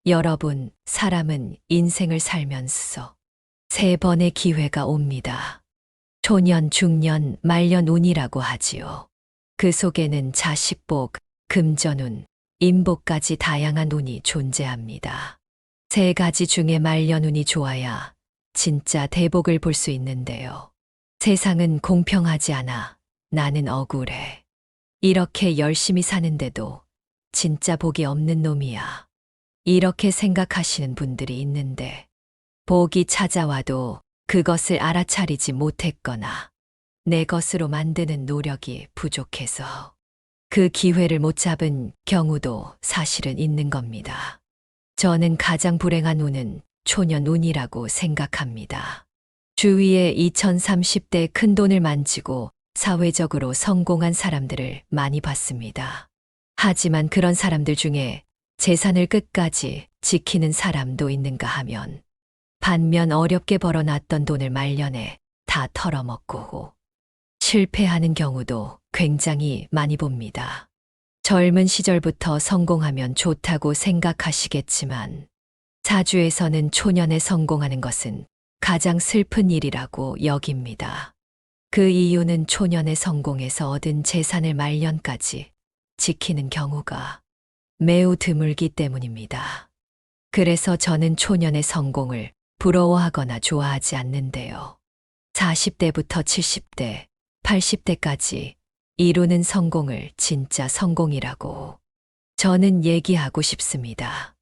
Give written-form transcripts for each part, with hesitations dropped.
여러분, 사람은 인생을 살면서 세 번의 기회가 옵니다. 초년, 중년, 말년 운이라고 하지요. 그 속에는 자식복, 금전운, 인복까지 다양한 운이 존재합니다. 세 가지 중에 말년 운이 좋아야 진짜 대복을 볼 수 있는데요. 세상은 공평하지 않아. 나는 억울해. 이렇게 열심히 사는데도 진짜 복이 없는 놈이야. 이렇게 생각하시는 분들이 있는데 복이 찾아와도 그것을 알아차리지 못했거나 내 것으로 만드는 노력이 부족해서 그 기회를 못 잡은 경우도 사실은 있는 겁니다. 저는 가장 불행한 운은 초년 운이라고 생각합니다. 주위에 2030대 큰 돈을 만지고 사회적으로 성공한 사람들을 많이 봤습니다. 하지만 그런 사람들 중에 재산을 끝까지 지키는 사람도 있는가 하면 반면 어렵게 벌어놨던 돈을 말년에 다 털어먹고 실패하는 경우도 굉장히 많이 봅니다. 젊은 시절부터 성공하면 좋다고 생각하시겠지만 사주에서는 초년에 성공하는 것은 가장 슬픈 일이라고 여깁니다. 그 이유는 초년에 성공해서 얻은 재산을 말년까지 지키는 경우가 매우 드물기 때문입니다. 그래서 저는 초년의 성공을 부러워하거나 좋아하지 않는데요. 40대부터 70대, 80대까지 이루는 성공을 진짜 성공이라고 저는 얘기하고 싶습니다.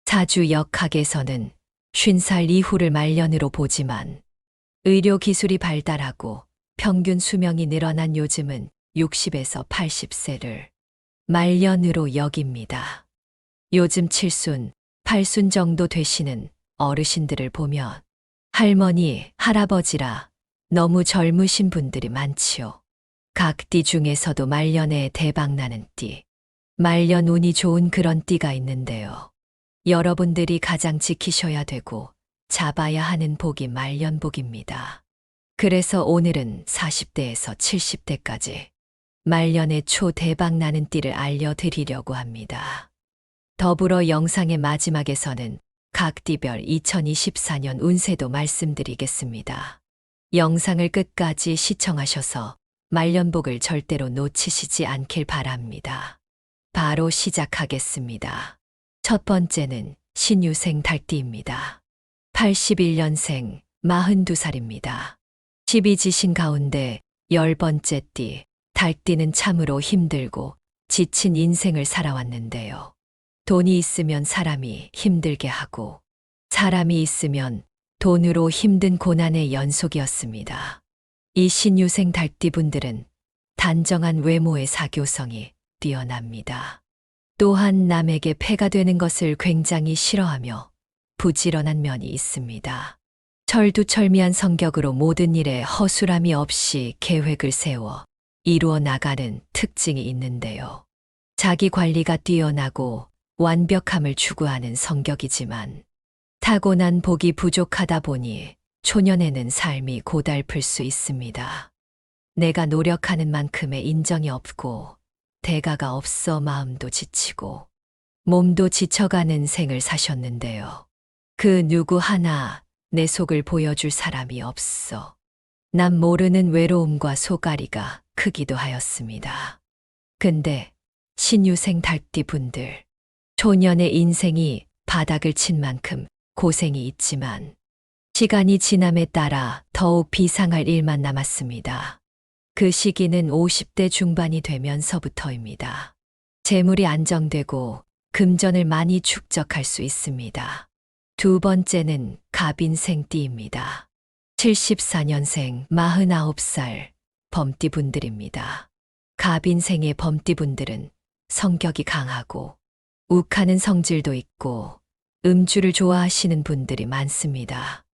사주 역학에서는 50살 이후를 말년으로 보지만 의료 기술이 발달하고 평균 수명이 늘어난 요즘은 60에서 80세를 말년으로 여깁니다. 요즘 7순, 8순 정도 되시는 어르신들을 보면 할머니, 할아버지라 너무 젊으신 분들이 많지요. 각 띠 중에서도 말년에 대박나는 띠, 말년 운이 좋은 그런 띠가 있는데요. 여러분들이 가장 지키셔야 되고 잡아야 하는 복이 말년복입니다. 그래서 오늘은 40대에서 70대까지 말년에 초대박나는 띠를 알려드리려고 합니다. 더불어 영상의 마지막에서는 각 띠별 2024년 운세도 말씀드리겠습니다. 영상을 끝까지 시청하셔서 말년복을 절대로 놓치시지 않길 바랍니다. 바로 시작하겠습니다. 첫 번째는 신유생 달띠입니다. 81년생 42살입니다. 12지신 가운데 10번째 띠, 달띠는 참으로 힘들고 지친 인생을 살아왔는데요. 돈이 있으면 사람이 힘들게 하고 사람이 있으면 돈으로 힘든 고난의 연속이었습니다. 이 신유생 달띠분들은 단정한 외모의 사교성이 뛰어납니다. 또한 남에게 폐가 되는 것을 굉장히 싫어하며 부지런한 면이 있습니다. 철두철미한 성격으로 모든 일에 허술함이 없이 계획을 세워 이루어 나가는 특징이 있는데요. 자기 관리가 뛰어나고 완벽함을 추구하는 성격이지만 타고난 복이 부족하다 보니 초년에는 삶이 고달플 수 있습니다. 내가 노력하는 만큼의 인정이 없고 대가가 없어 마음도 지치고 몸도 지쳐가는 생을 사셨는데요. 그 누구 하나 내 속을 보여줄 사람이 없어 남 모르는 외로움과 소가리가 크기도 하였습니다. 근데 신유생 달띠 분들, 초년의 인생이 바닥을 친 만큼 고생이 있지만 시간이 지남에 따라 더욱 비상할 일만 남았습니다. 그 시기는 50대 중반이 되면서부터입니다. 재물이 안정되고 금전을 많이 축적할 수 있습니다. 두 번째는 갑인생띠입니다. 74년생 49살 범띠분들입니다. 갑인생의 범띠분들은 성격이 강하고 욱하는 성질도 있고 음주를 좋아하시는 분들이 많습니다.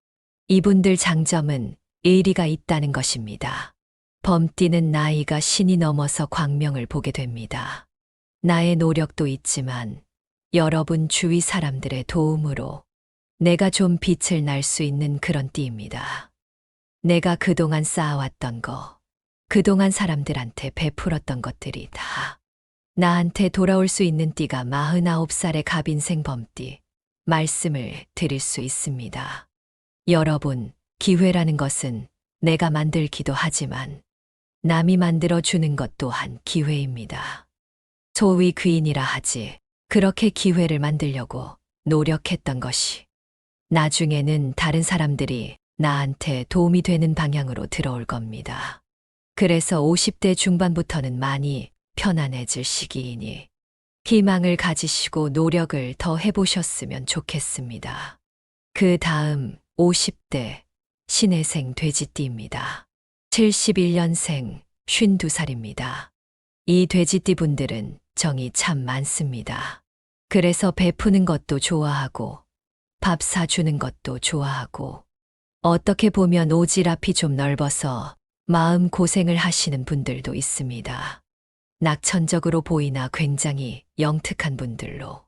이분들 장점은 의리가 있다는 것입니다. 범띠는 나이가 신이 넘어서 광명을 보게 됩니다. 나의 노력도 있지만 여러분 주위 사람들의 도움으로 내가 좀 빛을 날 수 있는 그런 띠입니다. 내가 그동안 쌓아왔던 거, 그동안 사람들한테 베풀었던 것들이 다 나한테 돌아올 수 있는 띠가 49살의 갑인생 범띠, 말씀을 드릴 수 있습니다. 여러분, 기회라는 것은 내가 만들기도 하지만 남이 만들어 주는 것 또한 기회입니다. 소위 귀인이라 하지, 그렇게 기회를 만들려고 노력했던 것이 나중에는 다른 사람들이 나한테 도움이 되는 방향으로 들어올 겁니다. 그래서 50대 중반부터는 많이 편안해질 시기이니 희망을 가지시고 노력을 더 해보셨으면 좋겠습니다. 그 다음 50대 신혜생 돼지띠입니다. 71년생 52살입니다. 이 돼지띠 분들은 정이 참 많습니다. 그래서 베푸는 것도 좋아하고 밥 사주는 것도 좋아하고 어떻게 보면 오지랖이 좀 넓어서 마음 고생을 하시는 분들도 있습니다. 낙천적으로 보이나 굉장히 영특한 분들로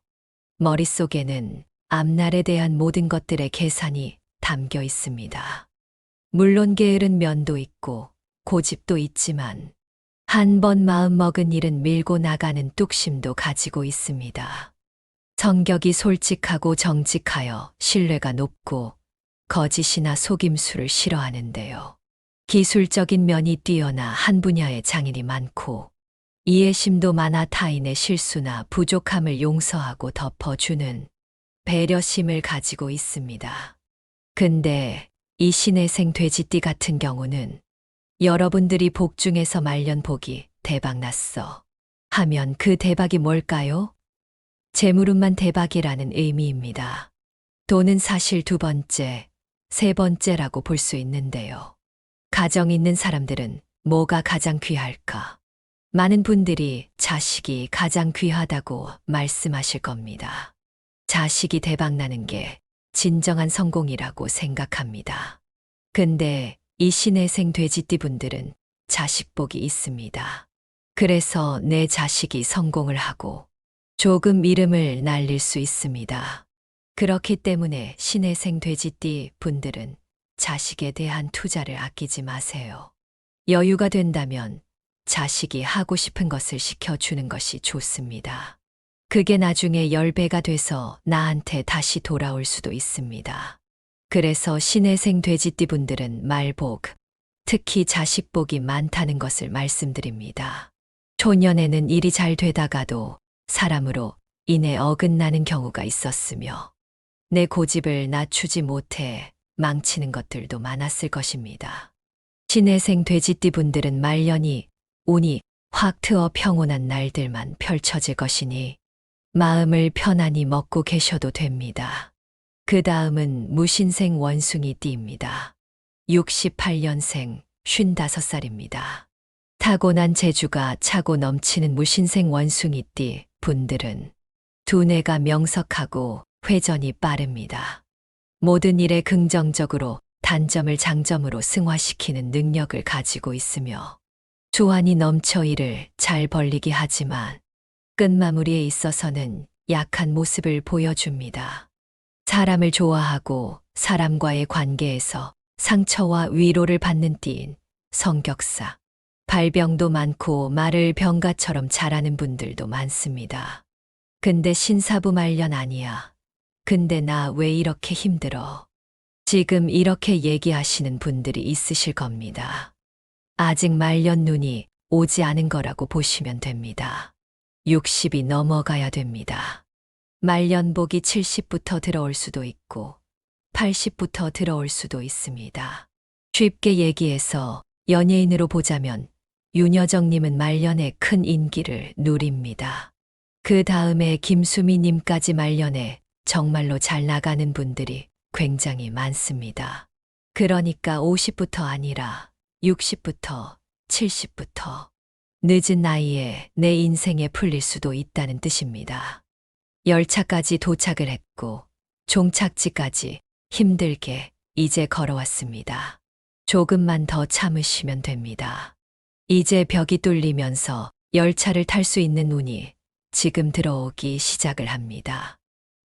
머릿속에는 앞날에 대한 모든 것들의 계산이 담겨 있습니다. 물론 게으른 면도 있고 고집도 있지만 한 번 마음 먹은 일은 밀고 나가는 뚝심도 가지고 있습니다. 성격이 솔직하고 정직하여 신뢰가 높고 거짓이나 속임수를 싫어하는데요. 기술적인 면이 뛰어나 한 분야의 장인이 많고 이해심도 많아 타인의 실수나 부족함을 용서하고 덮어주는 배려심을 가지고 있습니다. 근데 이 신혜생 돼지띠 같은 경우는 여러분들이 복 중에서 말년 복이 대박났어 하면 그 대박이 뭘까요? 재물운만 대박이라는 의미입니다. 돈은 사실 두 번째, 세 번째라고 볼 수 있는데요. 가정 있는 사람들은 뭐가 가장 귀할까? 많은 분들이 자식이 가장 귀하다고 말씀하실 겁니다. 자식이 대박나는 게 진정한 성공이라고 생각합니다. 근데 이 신혜생 돼지띠 분들은 자식복이 있습니다. 그래서 내 자식이 성공을 하고 조금 이름을 날릴 수 있습니다. 그렇기 때문에 신혜생 돼지띠 분들은 자식에 대한 투자를 아끼지 마세요. 여유가 된다면 자식이 하고 싶은 것을 시켜주는 것이 좋습니다. 그게 나중에 10배가 돼서 나한테 다시 돌아올 수도 있습니다. 그래서 신혜생 돼지띠 분들은 말복, 특히 자식복이 많다는 것을 말씀드립니다. 초년에는 일이 잘 되다가도 사람으로 인해 어긋나는 경우가 있었으며 내 고집을 낮추지 못해 망치는 것들도 많았을 것입니다. 신혜생 돼지띠 분들은 말년이 운이 확 트어 평온한 날들만 펼쳐질 것이니 마음을 편안히 먹고 계셔도 됩니다. 그 다음은 무신생 원숭이 띠입니다. 68년생 55살입니다. 타고난 재주가 차고 넘치는 무신생 원숭이 띠 분들은 두뇌가 명석하고 회전이 빠릅니다. 모든 일에 긍정적으로 단점을 장점으로 승화시키는 능력을 가지고 있으며 조안이 넘쳐 일을 잘 벌리게 하지만 끝마무리에 있어서는 약한 모습을 보여줍니다. 사람을 좋아하고 사람과의 관계에서 상처와 위로를 받는 띠인 성격사. 발병도 많고 말을 병가처럼 잘하는 분들도 많습니다. 근데 신사부 말년 아니야. 근데 나 왜 이렇게 힘들어? 지금 이렇게 얘기하시는 분들이 있으실 겁니다. 아직 말년 눈이 오지 않은 거라고 보시면 됩니다. 60이 넘어가야 됩니다. 말년복이 70부터 들어올 수도 있고 80부터 들어올 수도 있습니다. 쉽게 얘기해서 연예인으로 보자면 윤여정님은 말년에 큰 인기를 누립니다. 그 다음에 김수미님까지 말년에 정말로 잘 나가는 분들이 굉장히 많습니다. 그러니까 50부터 아니라 60부터 70부터 늦은 나이에 내 인생에 풀릴 수도 있다는 뜻입니다. 열차까지 도착을 했고 종착지까지 힘들게 이제 걸어왔습니다. 조금만 더 참으시면 됩니다. 이제 벽이 뚫리면서 열차를 탈 수 있는 운이 지금 들어오기 시작을 합니다.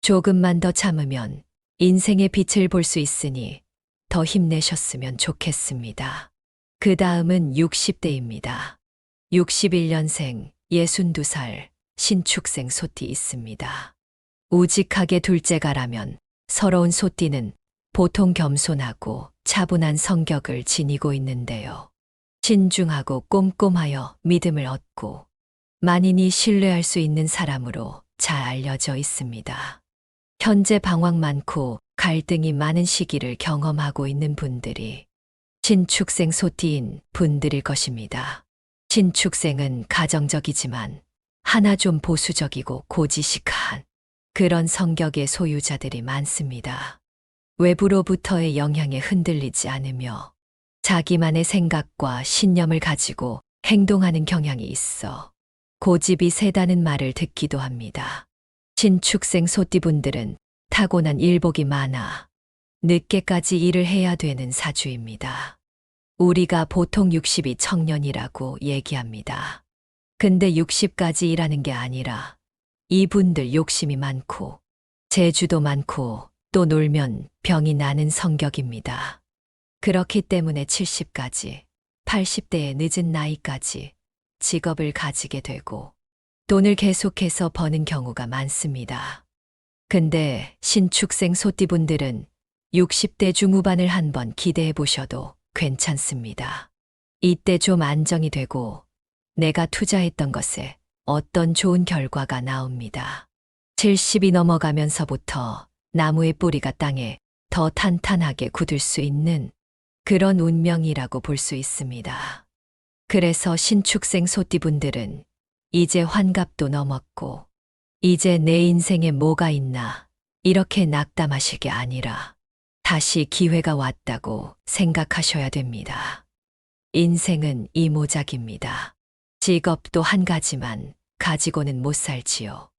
조금만 더 참으면 인생의 빛을 볼 수 있으니 더 힘내셨으면 좋겠습니다. 그 다음은 60대입니다. 61년생 62살 신축생 소띠 있습니다. 우직하게 둘째가라면 서러운 소띠는 보통 겸손하고 차분한 성격을 지니고 있는데요. 신중하고 꼼꼼하여 믿음을 얻고 만인이 신뢰할 수 있는 사람으로 잘 알려져 있습니다. 현재 방황 많고 갈등이 많은 시기를 경험하고 있는 분들이 신축생 소띠인 분들일 것입니다. 신축생은 가정적이지만 하나 좀 보수적이고 고지식한 그런 성격의 소유자들이 많습니다. 외부로부터의 영향에 흔들리지 않으며 자기만의 생각과 신념을 가지고 행동하는 경향이 있어 고집이 세다는 말을 듣기도 합니다. 신축생 소띠분들은 타고난 일복이 많아 늦게까지 일을 해야 되는 사주입니다. 우리가 보통 60이 청년이라고 얘기합니다. 근데 60까지 일하는 게 아니라 이분들 욕심이 많고 재주도 많고 또 놀면 병이 나는 성격입니다. 그렇기 때문에 70까지, 80대의 늦은 나이까지 직업을 가지게 되고 돈을 계속해서 버는 경우가 많습니다. 근데 신축생 소띠분들은 60대 중후반을 한번 기대해 보셔도 괜찮습니다. 이때 좀 안정이 되고 내가 투자했던 것에 어떤 좋은 결과가 나옵니다. 70이 넘어가면서부터 나무의 뿌리가 땅에 더 탄탄하게 굳을 수 있는 그런 운명이라고 볼 수 있습니다. 그래서 신축생 소띠분들은 이제 환갑도 넘었고 이제 내 인생에 뭐가 있나 이렇게 낙담하실 게 아니라 다시 기회가 왔다고 생각하셔야 됩니다. 인생은 이모작입니다. 직업도 한 가지만 가지고는 못 살지요.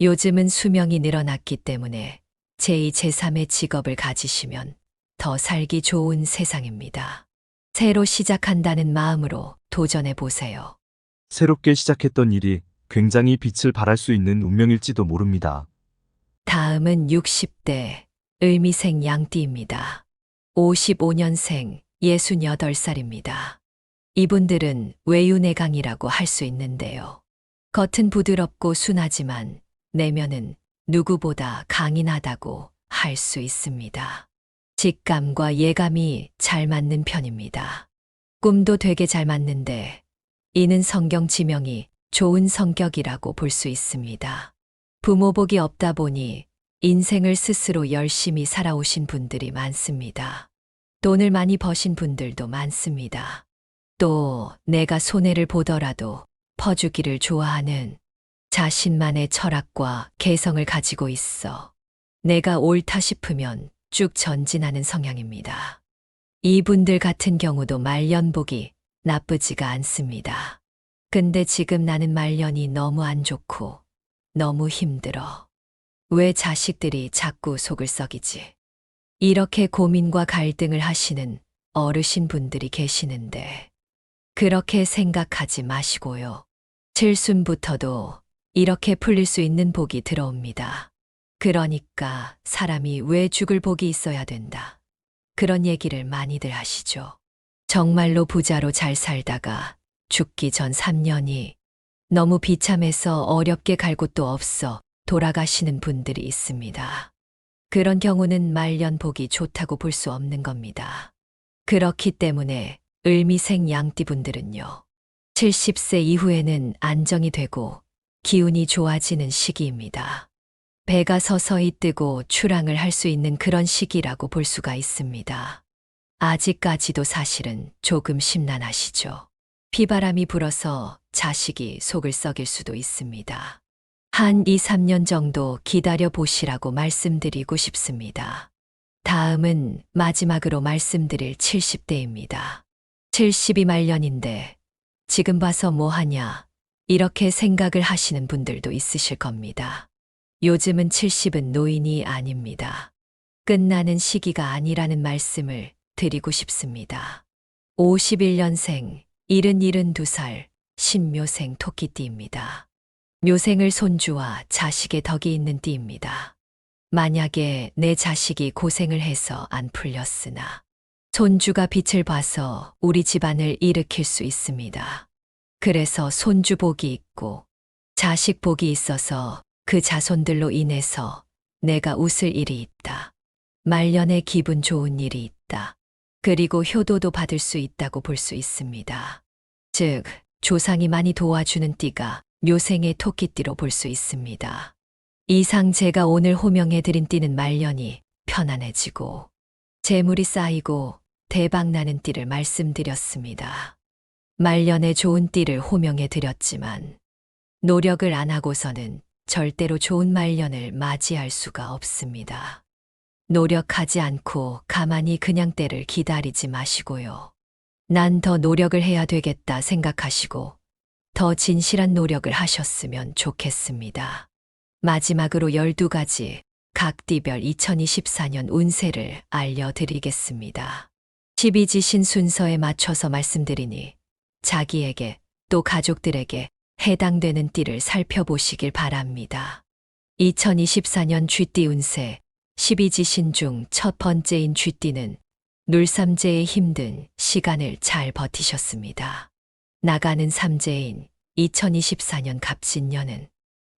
요즘은 수명이 늘어났기 때문에 제2, 제3의 직업을 가지시면 더 살기 좋은 세상입니다. 새로 시작한다는 마음으로 도전해 보세요. 새롭게 시작했던 일이 굉장히 빛을 발할 수 있는 운명일지도 모릅니다. 다음은 60대 을미생 양띠입니다. 55년생 68살입니다. 이분들은 외유내강이라고 할 수 있는데요. 겉은 부드럽고 순하지만 내면은 누구보다 강인하다고 할 수 있습니다. 직감과 예감이 잘 맞는 편입니다. 꿈도 되게 잘 맞는데 이는 성경 지명이 좋은 성격이라고 볼 수 있습니다. 부모복이 없다 보니 인생을 스스로 열심히 살아오신 분들이 많습니다. 돈을 많이 버신 분들도 많습니다. 또 내가 손해를 보더라도 퍼주기를 좋아하는 자신만의 철학과 개성을 가지고 있어 내가 옳다 싶으면 쭉 전진하는 성향입니다. 이분들 같은 경우도 말년복이 나쁘지가 않습니다. 근데 지금 나는 말년이 너무 안 좋고 너무 힘들어. 왜 자식들이 자꾸 속을 썩이지? 이렇게 고민과 갈등을 하시는 어르신 분들이 계시는데 그렇게 생각하지 마시고요. 칠순부터도 이렇게 풀릴 수 있는 복이 들어옵니다. 그러니까 사람이 왜 죽을 복이 있어야 된다. 그런 얘기를 많이들 하시죠. 정말로 부자로 잘 살다가 죽기 전 3년이 너무 비참해서 어렵게 갈 곳도 없어 돌아가시는 분들이 있습니다. 그런 경우는 말년 복이 좋다고 볼 수 없는 겁니다. 그렇기 때문에 을미생 양띠분들은요. 70세 이후에는 안정이 되고 기운이 좋아지는 시기입니다. 배가 서서히 뜨고 출항을 할 수 있는 그런 시기라고 볼 수가 있습니다. 아직까지도 사실은 조금 심란하시죠. 비바람이 불어서 자식이 속을 썩일 수도 있습니다. 한 2, 3년 정도 기다려 보시라고 말씀드리고 싶습니다. 다음은 마지막으로 말씀드릴 70대입니다. 70이 말년인데 지금 봐서 뭐 하냐 이렇게 생각을 하시는 분들도 있으실 겁니다. 요즘은 70은 노인이 아닙니다. 끝나는 시기가 아니라는 말씀을 드리고 싶습니다. 51년생 72살 신묘생 토끼띠입니다. 묘생을 손주와 자식의 덕이 있는 띠입니다. 만약에 내 자식이 고생을 해서 안 풀렸으나 손주가 빛을 봐서 우리 집안을 일으킬 수 있습니다. 그래서 손주 복이 있고 자식 복이 있어서 그 자손들로 인해서 내가 웃을 일이 있다. 말년에 기분 좋은 일이 있다. 그리고 효도도 받을 수 있다고 볼 수 있습니다. 즉, 조상이 많이 도와주는 띠가 묘생의 토끼띠로 볼 수 있습니다. 이상 제가 오늘 호명해드린 띠는 말년이 편안해지고 재물이 쌓이고 대박나는 띠를 말씀드렸습니다. 말년에 좋은 띠를 호명해드렸지만 노력을 안 하고서는 절대로 좋은 말년을 맞이할 수가 없습니다. 노력하지 않고 가만히 그냥 때를 기다리지 마시고요. 난 더 노력을 해야 되겠다 생각하시고 더 진실한 노력을 하셨으면 좋겠습니다. 마지막으로 12가지 각 띠별 2024년 운세를 알려드리겠습니다. 12지신 순서에 맞춰서 말씀드리니 자기에게 또 가족들에게 해당되는 띠를 살펴보시길 바랍니다. 2024년 쥐띠 운세 12지신 중 첫 번째인 쥐띠는 눌삼재의 힘든 시간을 잘 버티셨습니다. 나가는 삼재인 2024년 갑진년은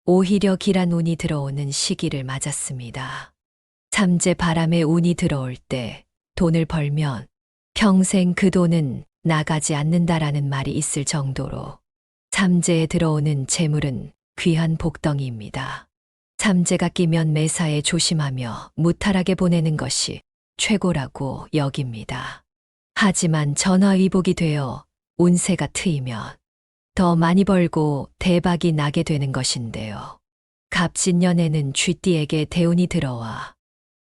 오히려 길한 운이 들어오는 시기를 맞았습니다. 삼재 바람에 운이 들어올 때 돈을 벌면 평생 그 돈은 나가지 않는다라는 말이 있을 정도로 삼재에 들어오는 재물은 귀한 복덩이입니다. 삼재가 끼면 매사에 조심하며 무탈하게 보내는 것이 최고라고 여깁니다. 하지만 전화위복이 되어 운세가 트이면 더 많이 벌고 대박이 나게 되는 것인데요. 갑진년에는 쥐띠에게 대운이 들어와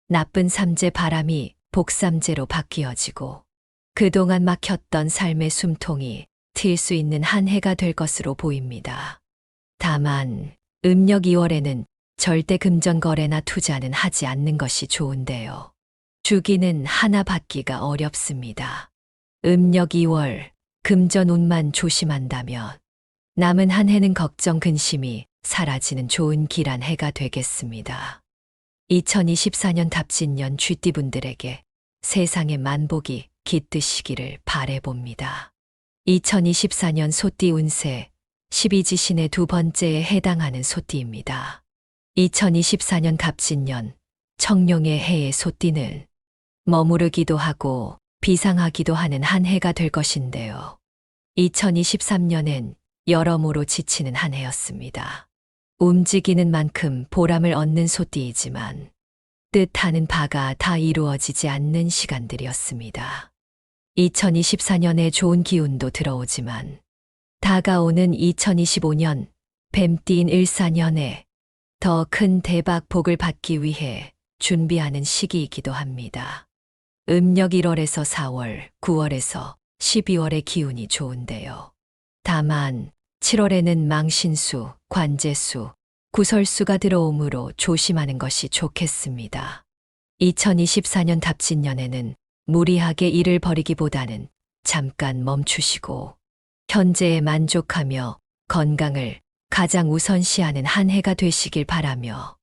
나쁜 삼재 바람이 복삼재로 바뀌어지고 그동안 막혔던 삶의 숨통이 트일 수 있는 한 해가 될 것으로 보입니다. 다만 음력 2월에는 절대 금전 거래나 투자는 하지 않는 것이 좋은데요. 주기는 하나 받기가 어렵습니다. 음력 2월 금전 운만 조심한다면 남은 한 해는 걱정 근심이 사라지는 좋은 길한 해가 되겠습니다. 2024년 갑진년 쥐띠분들에게 세상의 만복이 깃드시기를 바라봅니다. 2024년 소띠 운세 12지신의 두 번째에 해당하는 소띠입니다. 2024년 갑진년 청룡의 해의 소띠는 머무르기도 하고 비상하기도 하는 한 해가 될 것인데요. 2023년엔 여러모로 지치는 한 해였습니다. 움직이는 만큼 보람을 얻는 소띠이지만 뜻하는 바가 다 이루어지지 않는 시간들이었습니다. 2024년에 좋은 기운도 들어오지만 다가오는 2025년 뱀띠인 을사년에 더 큰 대박 복을 받기 위해 준비하는 시기이기도 합니다. 음력 1월에서 4월, 9월에서 12월의 기운이 좋은데요. 다만 7월에는 망신수, 관제수, 구설수가 들어오므로 조심하는 것이 좋겠습니다. 2024년 갑진년에는 무리하게 일을 벌이기보다는 잠깐 멈추시고 현재에 만족하며 건강을 가장 우선시하는 한 해가 되시길 바라며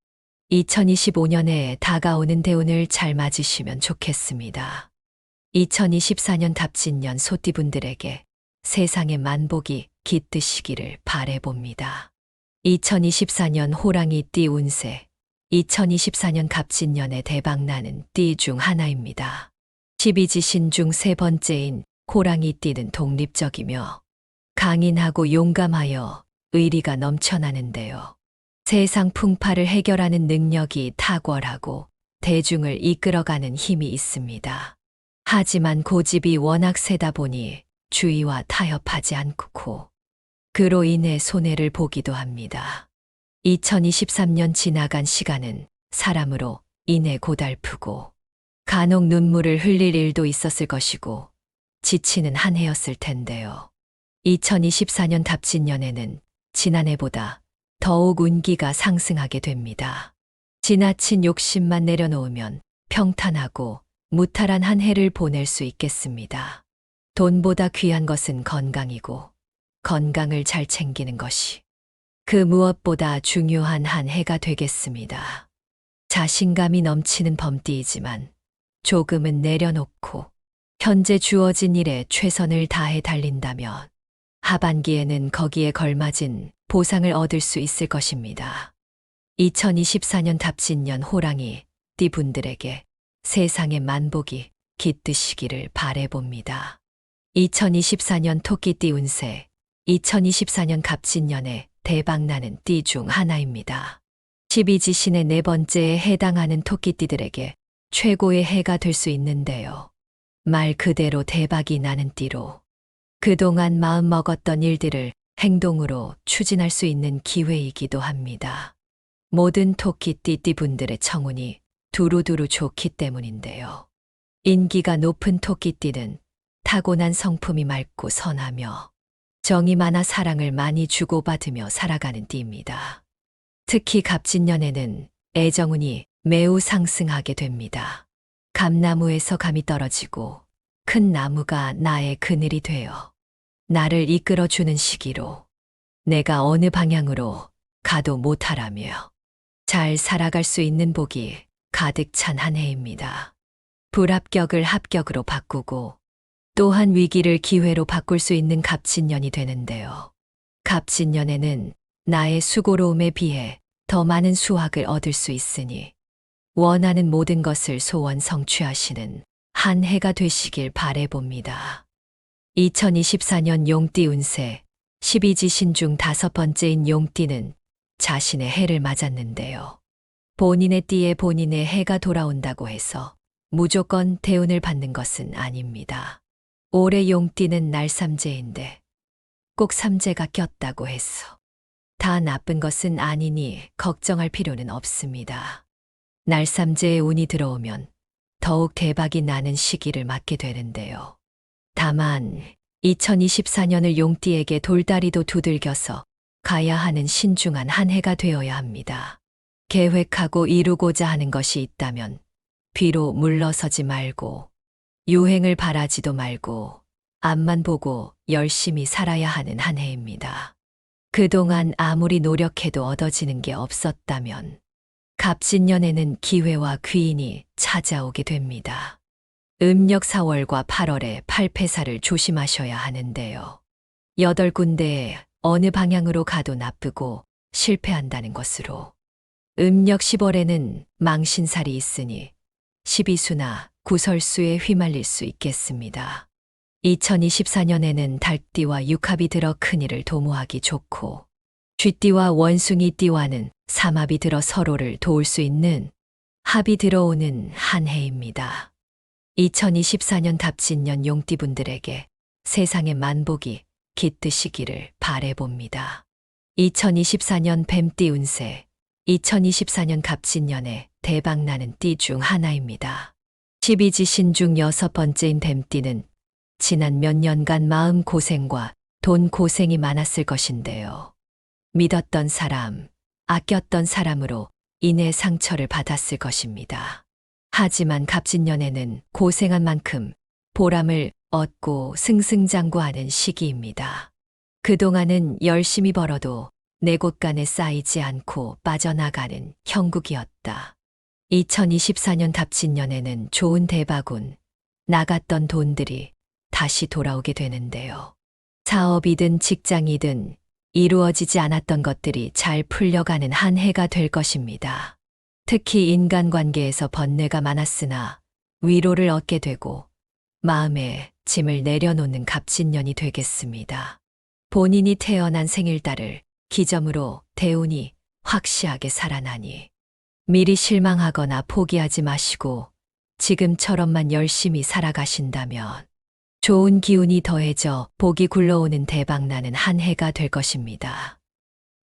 2025년에 다가오는 대운을 잘 맞으시면 좋겠습니다. 2024년 갑진년 소띠분들에게 세상의 만복이 깃드시기를 바라봅니다. 2024년 호랑이띠 운세 2024년 갑진년에 대박나는 띠 중 하나입니다. 12지신 중 세 번째인 호랑이띠는 독립적이며 강인하고 용감하여 의리가 넘쳐나는데요. 세상 풍파를 해결하는 능력이 탁월하고 대중을 이끌어가는 힘이 있습니다. 하지만 고집이 워낙 세다 보니 주위와 타협하지 않고 그로 인해 손해를 보기도 합니다. 2023년 지나간 시간은 사람으로 인해 고달프고 간혹 눈물을 흘릴 일도 있었을 것이고 지치는 한 해였을 텐데요. 2024년 갑진년에는 지난해보다 더욱 운기가 상승하게 됩니다. 지나친 욕심만 내려놓으면 평탄하고 무탈한 한 해를 보낼 수 있겠습니다. 돈보다 귀한 것은 건강이고 건강을 잘 챙기는 것이 그 무엇보다 중요한 한 해가 되겠습니다. 자신감이 넘치는 범띠이지만 조금은 내려놓고 현재 주어진 일에 최선을 다해 달린다면 하반기에는 거기에 걸맞은 보상을 얻을 수 있을 것입니다. 2024년 답진년 호랑이 띠분들에게 세상의 만복이 깃드시기를 바래봅니다. 2024년 토끼띠 운세 2024년 갑진년에 대박나는 띠 중 하나입니다. 12지신의 네 번째에 해당하는 토끼띠들에게 최고의 해가 될 수 있는데요. 말 그대로 대박이 나는 띠로 그동안 마음먹었던 일들을 행동으로 추진할 수 있는 기회이기도 합니다. 모든 토끼띠 띠분들의 청운이 두루두루 좋기 때문인데요. 인기가 높은 토끼띠는 타고난 성품이 맑고 선하며 정이 많아 사랑을 많이 주고받으며 살아가는 띠입니다. 특히 갑진년에는 애정운이 매우 상승하게 됩니다. 감나무에서 감이 떨어지고 큰 나무가 나의 그늘이 되어 나를 이끌어주는 시기로 내가 어느 방향으로 가도 못하라며 잘 살아갈 수 있는 복이 가득 찬 한 해입니다. 불합격을 합격으로 바꾸고 또한 위기를 기회로 바꿀 수 있는 갑진년이 되는데요. 갑진년에는 나의 수고로움에 비해 더 많은 수확을 얻을 수 있으니 원하는 모든 것을 소원 성취하시는 한 해가 되시길 바래봅니다. 2024년 용띠 운세 12지신 중 5번째인 용띠는 자신의 해를 맞았는데요. 본인의 띠에 본인의 해가 돌아온다고 해서 무조건 대운을 받는 것은 아닙니다. 올해 용띠는 날삼재인데 꼭 삼재가 꼈다고 해서 다 나쁜 것은 아니니 걱정할 필요는 없습니다. 날삼재의 운이 들어오면 더욱 대박이 나는 시기를 맞게 되는데요. 다만 2024년을 용띠에게 돌다리도 두들겨서 가야 하는 신중한 한 해가 되어야 합니다. 계획하고 이루고자 하는 것이 있다면 뒤로 물러서지 말고 유행을 바라지도 말고 앞만 보고 열심히 살아야 하는 한 해입니다. 그동안 아무리 노력해도 얻어지는 게 없었다면 갑진년에는 기회와 귀인이 찾아오게 됩니다. 음력 4월과 8월에 팔패사를 조심하셔야 하는데요. 8군데에 어느 방향으로 가도 나쁘고 실패한다는 것으로 음력 10월에는 망신살이 있으니 12수나 구설수에 휘말릴 수 있겠습니다. 2024년에는 달띠와 육합이 들어 큰일을 도모하기 좋고 쥐띠와 원숭이띠와는 삼합이 들어 서로를 도울 수 있는 합이 들어오는 한 해입니다. 2024년 답진년 용띠분들에게 세상의 만복이 깃드시기를 바래봅니다. 2024년 뱀띠 운세 2024년 갑진년에 대박나는 띠 중 하나입니다. 12지신 중 6번째인 뱀띠는 지난 몇 년간 마음 고생과 돈 고생이 많았을 것인데요. 믿었던 사람, 아꼈던 사람으로 인해 상처를 받았을 것입니다. 하지만 갑진년에는 고생한 만큼 보람을 얻고 승승장구하는 시기입니다. 그동안은 열심히 벌어도 내 곳간에 쌓이지 않고 빠져나가는 형국이었다. 2024년 답진년에는 좋은 대박운, 나갔던 돈들이 다시 돌아오게 되는데요. 사업이든 직장이든 이루어지지 않았던 것들이 잘 풀려가는 한 해가 될 것입니다. 특히 인간관계에서 번뇌가 많았으나 위로를 얻게 되고 마음에 짐을 내려놓는 갑진년이 되겠습니다. 본인이 태어난 생일달을 기점으로 대운이 확실하게 살아나니 미리 실망하거나 포기하지 마시고 지금처럼만 열심히 살아가신다면 좋은 기운이 더해져 복이 굴러오는 대박나는 한 해가 될 것입니다.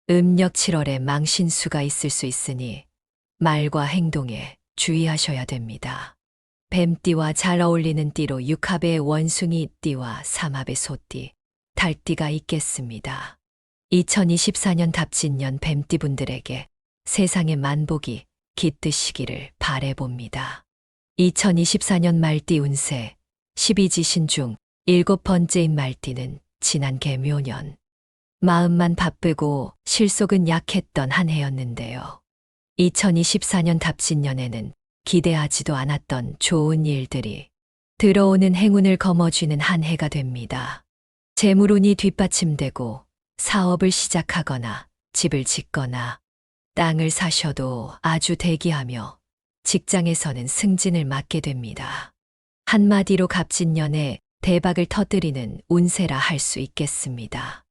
음력 7월에 망신수가 있을 수 있으니 말과 행동에 주의하셔야 됩니다. 뱀띠와 잘 어울리는 띠로 육합의 원숭이 띠와 삼합의 소띠, 달띠가 있겠습니다. 2024년 답진년 뱀띠분들에게 세상의 만복이 깃드시기를 바래봅니다. 2024년 말띠 운세 12지신 중 7번째인 말띠는 지난 개묘년 마음만 바쁘고 실속은 약했던 한 해였는데요. 2024년 답진년에는 기대하지도 않았던 좋은 일들이 들어오는 행운을 거머쥐는 한 해가 됩니다. 재물운이 뒷받침되고 사업을 시작하거나 집을 짓거나 땅을 사셔도 아주 대기하며 직장에서는 승진을 맡게 됩니다. 한마디로 갑진년에 대박을 터뜨리는 운세라 할 수 있겠습니다.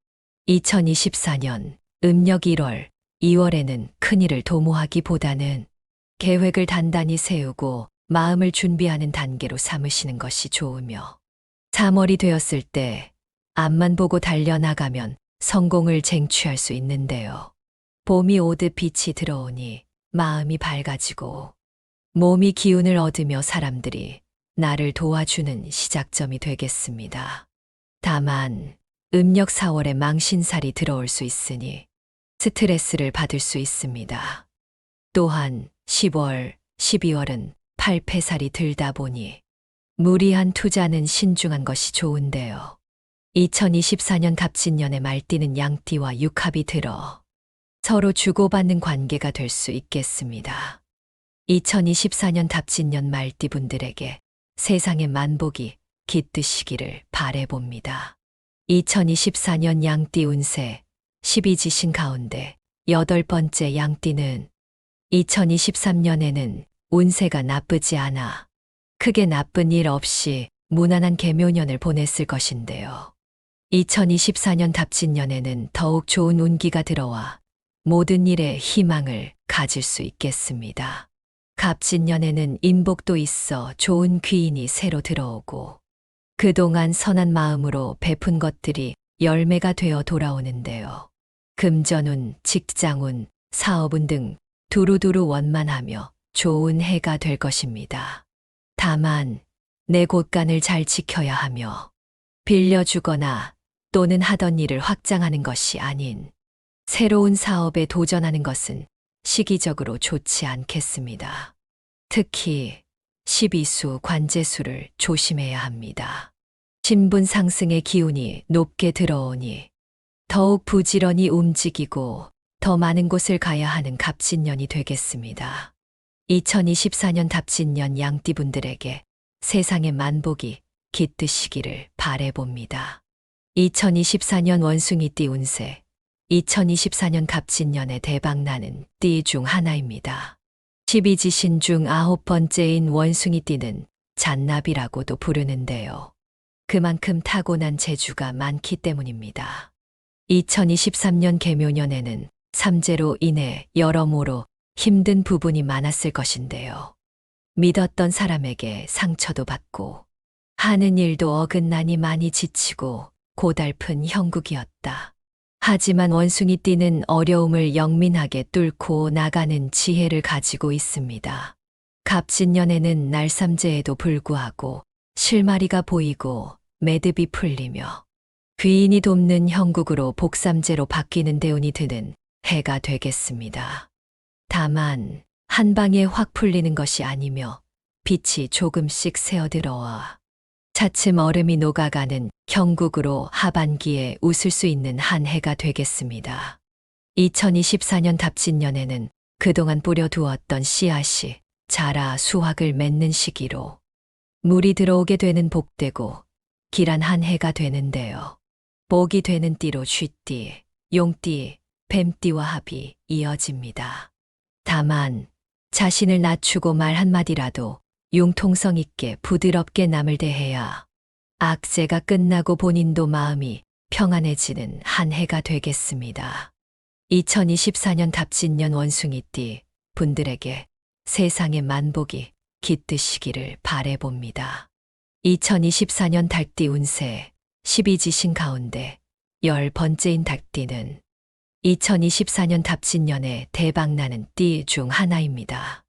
2024년 음력 1월, 2월에는 큰일을 도모하기보다는 계획을 단단히 세우고 마음을 준비하는 단계로 삼으시는 것이 좋으며 3월이 되었을 때 앞만 보고 달려나가면 성공을 쟁취할 수 있는데요. 봄이 오듯 빛이 들어오니 마음이 밝아지고 몸이 기운을 얻으며 사람들이 나를 도와주는 시작점이 되겠습니다. 다만 음력 4월에 망신살이 들어올 수 있으니 스트레스를 받을 수 있습니다. 또한 10월, 12월은 팔패살이 들다 보니 무리한 투자는 신중한 것이 좋은데요. 2024년 갑진년에 말띠는 양띠와 육합이 들어 서로 주고받는 관계가 될 수 있겠습니다. 2024년 갑진년 말띠분들에게 세상의 만복이 깃드시기를 바래봅니다. 2024년 양띠 운세 12지신 가운데 8번째 양띠는 2023년에는 운세가 나쁘지 않아 크게 나쁜 일 없이 무난한 개묘년을 보냈을 것인데요. 2024년 갑진년에는 더욱 좋은 운기가 들어와 모든 일에 희망을 가질 수 있겠습니다. 갑진년에는 인복도 있어 좋은 귀인이 새로 들어오고 그동안 선한 마음으로 베푼 것들이 열매가 되어 돌아오는데요. 금전운, 직장운, 사업운 등 두루두루 원만하며 좋은 해가 될 것입니다. 다만 내 곳간을 잘 지켜야 하며 빌려주거나 또는 하던 일을 확장하는 것이 아닌 새로운 사업에 도전하는 것은 시기적으로 좋지 않겠습니다. 특히 12수 관제수를 조심해야 합니다. 신분 상승의 기운이 높게 들어오니 더욱 부지런히 움직이고 더 많은 곳을 가야 하는 갑진년이 되겠습니다. 2024년 갑진년 양띠분들에게 세상의 만복이 깃드시기를 바래봅니다. 2024년 원숭이띠 운세 2024년 갑진년에 대박나는 띠 중 하나입니다. 12지신 중 9번째인 원숭이띠는 잔나비라고도 부르는데요. 그만큼 타고난 재주가 많기 때문입니다. 2023년 개묘년에는 삼재로 인해 여러모로 힘든 부분이 많았을 것인데요. 믿었던 사람에게 상처도 받고 하는 일도 어긋나니 많이 지치고 고달픈 형국이었다. 하지만 원숭이띠는 어려움을 영민하게 뚫고 나가는 지혜를 가지고 있습니다. 갑진년에는 날삼재에도 불구하고 실마리가 보이고 매듭이 풀리며 귀인이 돕는 형국으로 복삼재로 바뀌는 대운이 드는 해가 되겠습니다. 다만 한 방에 확 풀리는 것이 아니며 빛이 조금씩 새어들어와 차츰 얼음이 녹아가는 형국으로 하반기에 웃을 수 있는 한 해가 되겠습니다. 2024년 갑진년에는 그동안 뿌려두었던 씨앗이 자라 수확을 맺는 시기로 물이 들어오게 되는 복되고 길한 한 해가 되는데요. 복이 되는 띠로 쥐띠, 용띠, 뱀띠와 합이 이어집니다. 다만 자신을 낮추고 말 한마디라도 융통성 있게 부드럽게 남을 대해야 악재가 끝나고 본인도 마음이 평안해지는 한 해가 되겠습니다. 2024년 갑진년 원숭이띠 분들에게 세상의 만복이 깃드시기를 바래봅니다. 2024년 닭띠 운세 12지신 가운데 10번째인 닭띠는 2024년 갑진년에 대박나는 띠 중 하나입니다.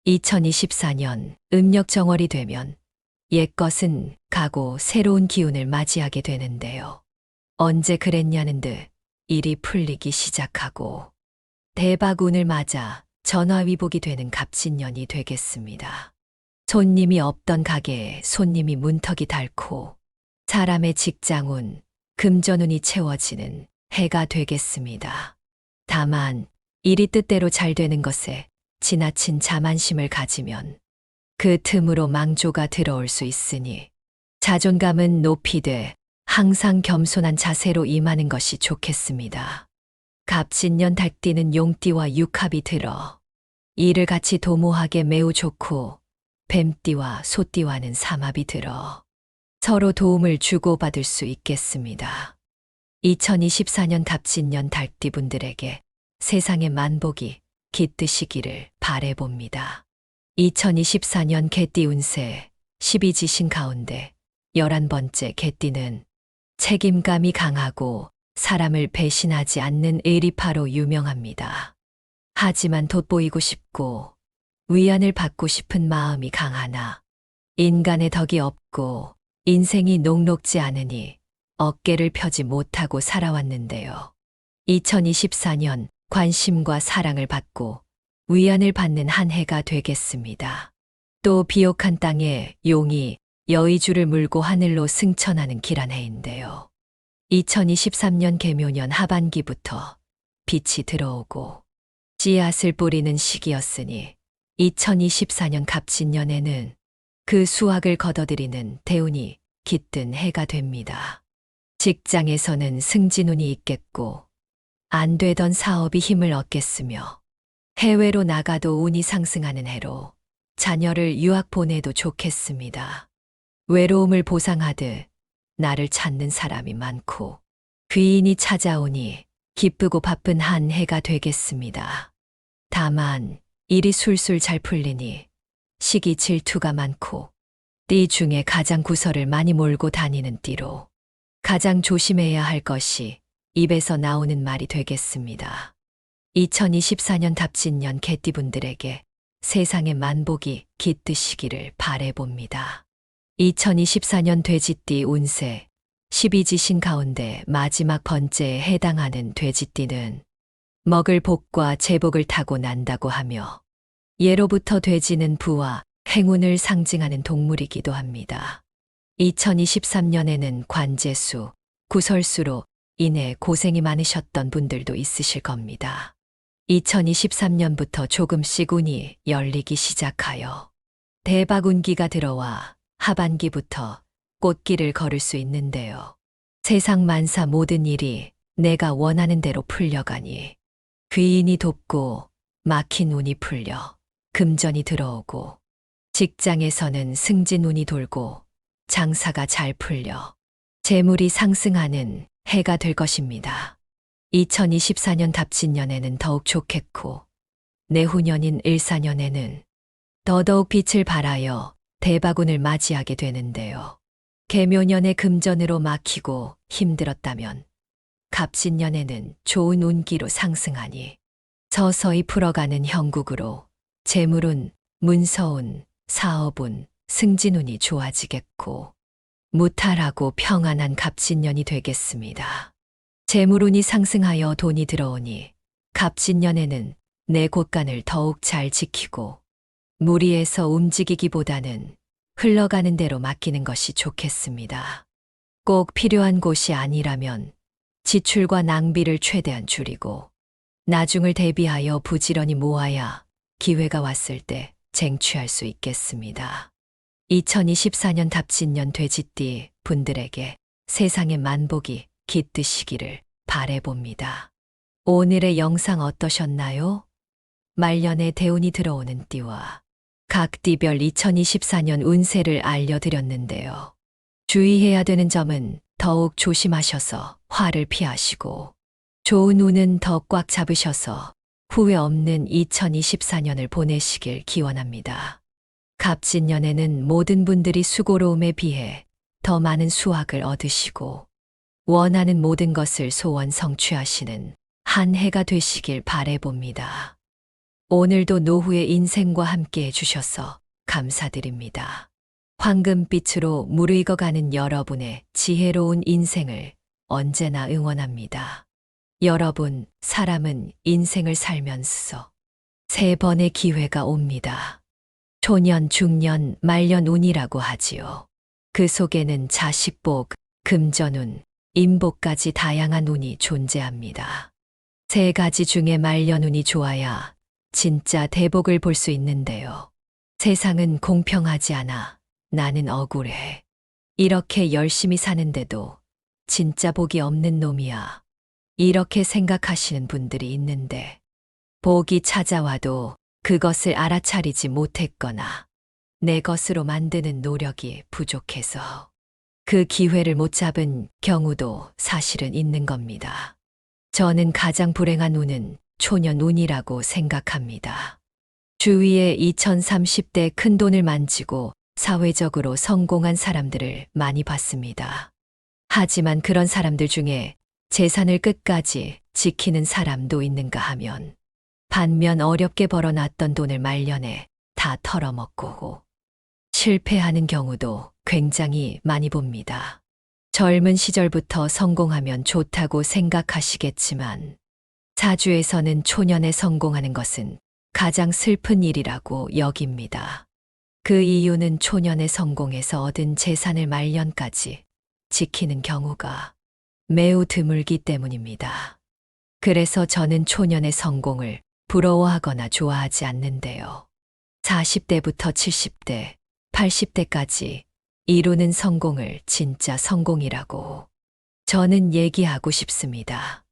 2024년 음력 정월이 되면 옛것은 가고 새로운 기운을 맞이하게 되는데요. 언제 그랬냐는 듯 일이 풀리기 시작하고 대박운을 맞아 전화위복이 되는 갑진년이 되겠습니다. 손님이 없던 가게에 손님이 문턱이 닳고 사람의 직장운, 금전운이 채워지는 해가 되겠습니다. 다만 일이 뜻대로 잘 되는 것에 지나친 자만심을 가지면 그 틈으로 망조가 들어올 수 있으니 자존감은 높이되 항상 겸손한 자세로 임하는 것이 좋겠습니다. 갑신년 닭띠는 용띠와 육합이 들어 이를 같이 도모하게 매우 좋고 뱀띠와 소띠와는 삼합이 들어 서로 도움을 주고받을 수 있겠습니다. 2024년 갑신년 닭띠 분들에게 세상의 만복이 깃드시기를 바래봅니다. 2024년 개띠 운세 12지신 가운데 11번째 개띠는 책임감이 강하고 사람을 배신하지 않는 의리파로 유명합니다. 하지만 돋보이고 싶고 위안을 받고 싶은 마음이 강하나 인간의 덕이 없고 인생이 녹록지 않으니 어깨를 펴지 못하고 살아왔는데요. 2024년 관심과 사랑을 받고 위안을 받는 한 해가 되겠습니다. 또 비옥한 땅에 용이 여의주를 물고 하늘로 승천하는 길 한 해인데요. 2023년 개묘년 하반기부터 빛이 들어오고 씨앗을 뿌리는 시기였으니 2024년 갑신년에는 그 수확을 거둬들이는 대운이 깃든 해가 됩니다. 직장에서는 승진운이 있겠고 안 되던 사업이 힘을 얻겠으며 해외로 나가도 운이 상승하는 해로 자녀를 유학 보내도 좋겠습니다. 외로움을 보상하듯 나를 찾는 사람이 많고 귀인이 찾아오니 기쁘고 바쁜 한 해가 되겠습니다. 다만 일이 술술 잘 풀리니 시기 질투가 많고 띠 중에 가장 구설을 많이 몰고 다니는 띠로 가장 조심해야 할 것이 입에서 나오는 말이 되겠습니다. 2024년 갑신년 개띠분들에게 세상의 만복이 깃드시기를 바래봅니다. 2024년 돼지띠 운세 12지신 가운데 마지막 번째에 해당하는 돼지띠는 먹을 복과 제복을 타고 난다고 하며 예로부터 돼지는 부와 행운을 상징하는 동물이기도 합니다. 2023년에는 관제수, 구설수로 인해 고생이 많으셨던 분들도 있으실 겁니다. 2023년부터 조금씩 운이 열리기 시작하여 대박 운기가 들어와 하반기부터 꽃길을 걸을 수 있는데요. 세상 만사 모든 일이 내가 원하는 대로 풀려가니 귀인이 돕고 막힌 운이 풀려 금전이 들어오고 직장에서는 승진 운이 돌고 장사가 잘 풀려 재물이 상승하는 해가 될 것입니다. 2024년 갑신년에는 더욱 좋겠고 내후년인 을사년에는 더더욱 빛을 발하여 대박운을 맞이하게 되는데요. 개묘년에 금전으로 막히고 힘들었다면 갑신년에는 좋은 운기로 상승하니 서서히 풀어가는 형국으로 재물운, 문서운, 사업운, 승진운이 좋아지겠고 무탈하고 평안한 갑신년이 되겠습니다. 재물운이 상승하여 돈이 들어오니 갑신년에는 내 곳간을 더욱 잘 지키고 무리해서 움직이기보다는 흘러가는 대로 맡기는 것이 좋겠습니다. 꼭 필요한 곳이 아니라면 지출과 낭비를 최대한 줄이고 나중을 대비하여 부지런히 모아야 기회가 왔을 때 쟁취할 수 있겠습니다. 2024년 갑신년 돼지띠 분들에게 세상의 만복이 깃드시기를 바래봅니다. 오늘의 영상 어떠셨나요? 말년에 대운이 들어오는 띠와 각 띠별 2024년 운세를 알려드렸는데요. 주의해야 되는 점은 더욱 조심하셔서 화를 피하시고 좋은 운은 더 꽉 잡으셔서 후회 없는 2024년을 보내시길 기원합니다. 갑신년에는 모든 분들이 수고로움에 비해 더 많은 수확을 얻으시고 원하는 모든 것을 소원 성취하시는 한 해가 되시길 바래봅니다. 오늘도 노후의 인생과 함께 해주셔서 감사드립니다. 황금빛으로 무르익어가는 여러분의 지혜로운 인생을 언제나 응원합니다. 여러분, 사람은 인생을 살면서 3번의 기회가 옵니다. 초년, 중년, 말년 운이라고 하지요. 그 속에는 자식복, 금전운, 인복까지 다양한 운이 존재합니다. 3가지 중에 말년운이 좋아야 진짜 대복을 볼 수 있는데요. 세상은 공평하지 않아. 나는 억울해. 이렇게 열심히 사는데도 진짜 복이 없는 놈이야. 이렇게 생각하시는 분들이 있는데, 복이 찾아와도 그것을 알아차리지 못했거나 내 것으로 만드는 노력이 부족해서 그 기회를 못 잡은 경우도 사실은 있는 겁니다. 저는 가장 불행한 운은 초년 운이라고 생각합니다. 주위에 2030대 큰 돈을 만지고 사회적으로 성공한 사람들을 많이 봤습니다. 하지만 그런 사람들 중에 재산을 끝까지 지키는 사람도 있는가 하면 반면 어렵게 벌어놨던 돈을 말년에 다 털어먹고 실패하는 경우도 굉장히 많이 봅니다. 젊은 시절부터 성공하면 좋다고 생각하시겠지만 사주에서는 초년에 성공하는 것은 가장 슬픈 일이라고 여깁니다. 그 이유는 초년에 성공해서 얻은 재산을 말년까지 지키는 경우가 매우 드물기 때문입니다. 그래서 저는 초년의 성공을 부러워하거나 좋아하지 않는데요. 40대부터 70대, 80대까지 이루는 성공을 진짜 성공이라고 저는 얘기하고 싶습니다.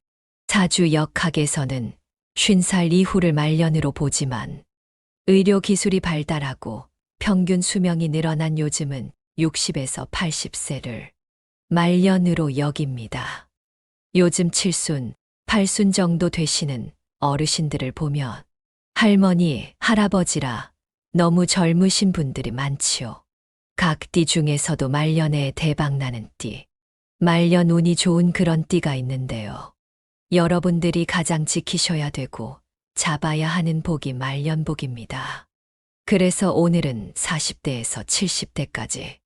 사주 역학에서는 50살 이후를 말년으로 보지만 의료 기술이 발달하고 평균 수명이 늘어난 요즘은 60에서 80세를 말년으로 여깁니다. 요즘 7순, 8순 정도 되시는 어르신들을 보면 할머니, 할아버지라 너무 젊으신 분들이 많지요. 각 띠 중에서도 말년에 대박나는 띠, 말년 운이 좋은 그런 띠가 있는데요. 여러분들이 가장 지키셔야 되고 잡아야 하는 복이 말년복입니다. 그래서 오늘은 40대에서 70대까지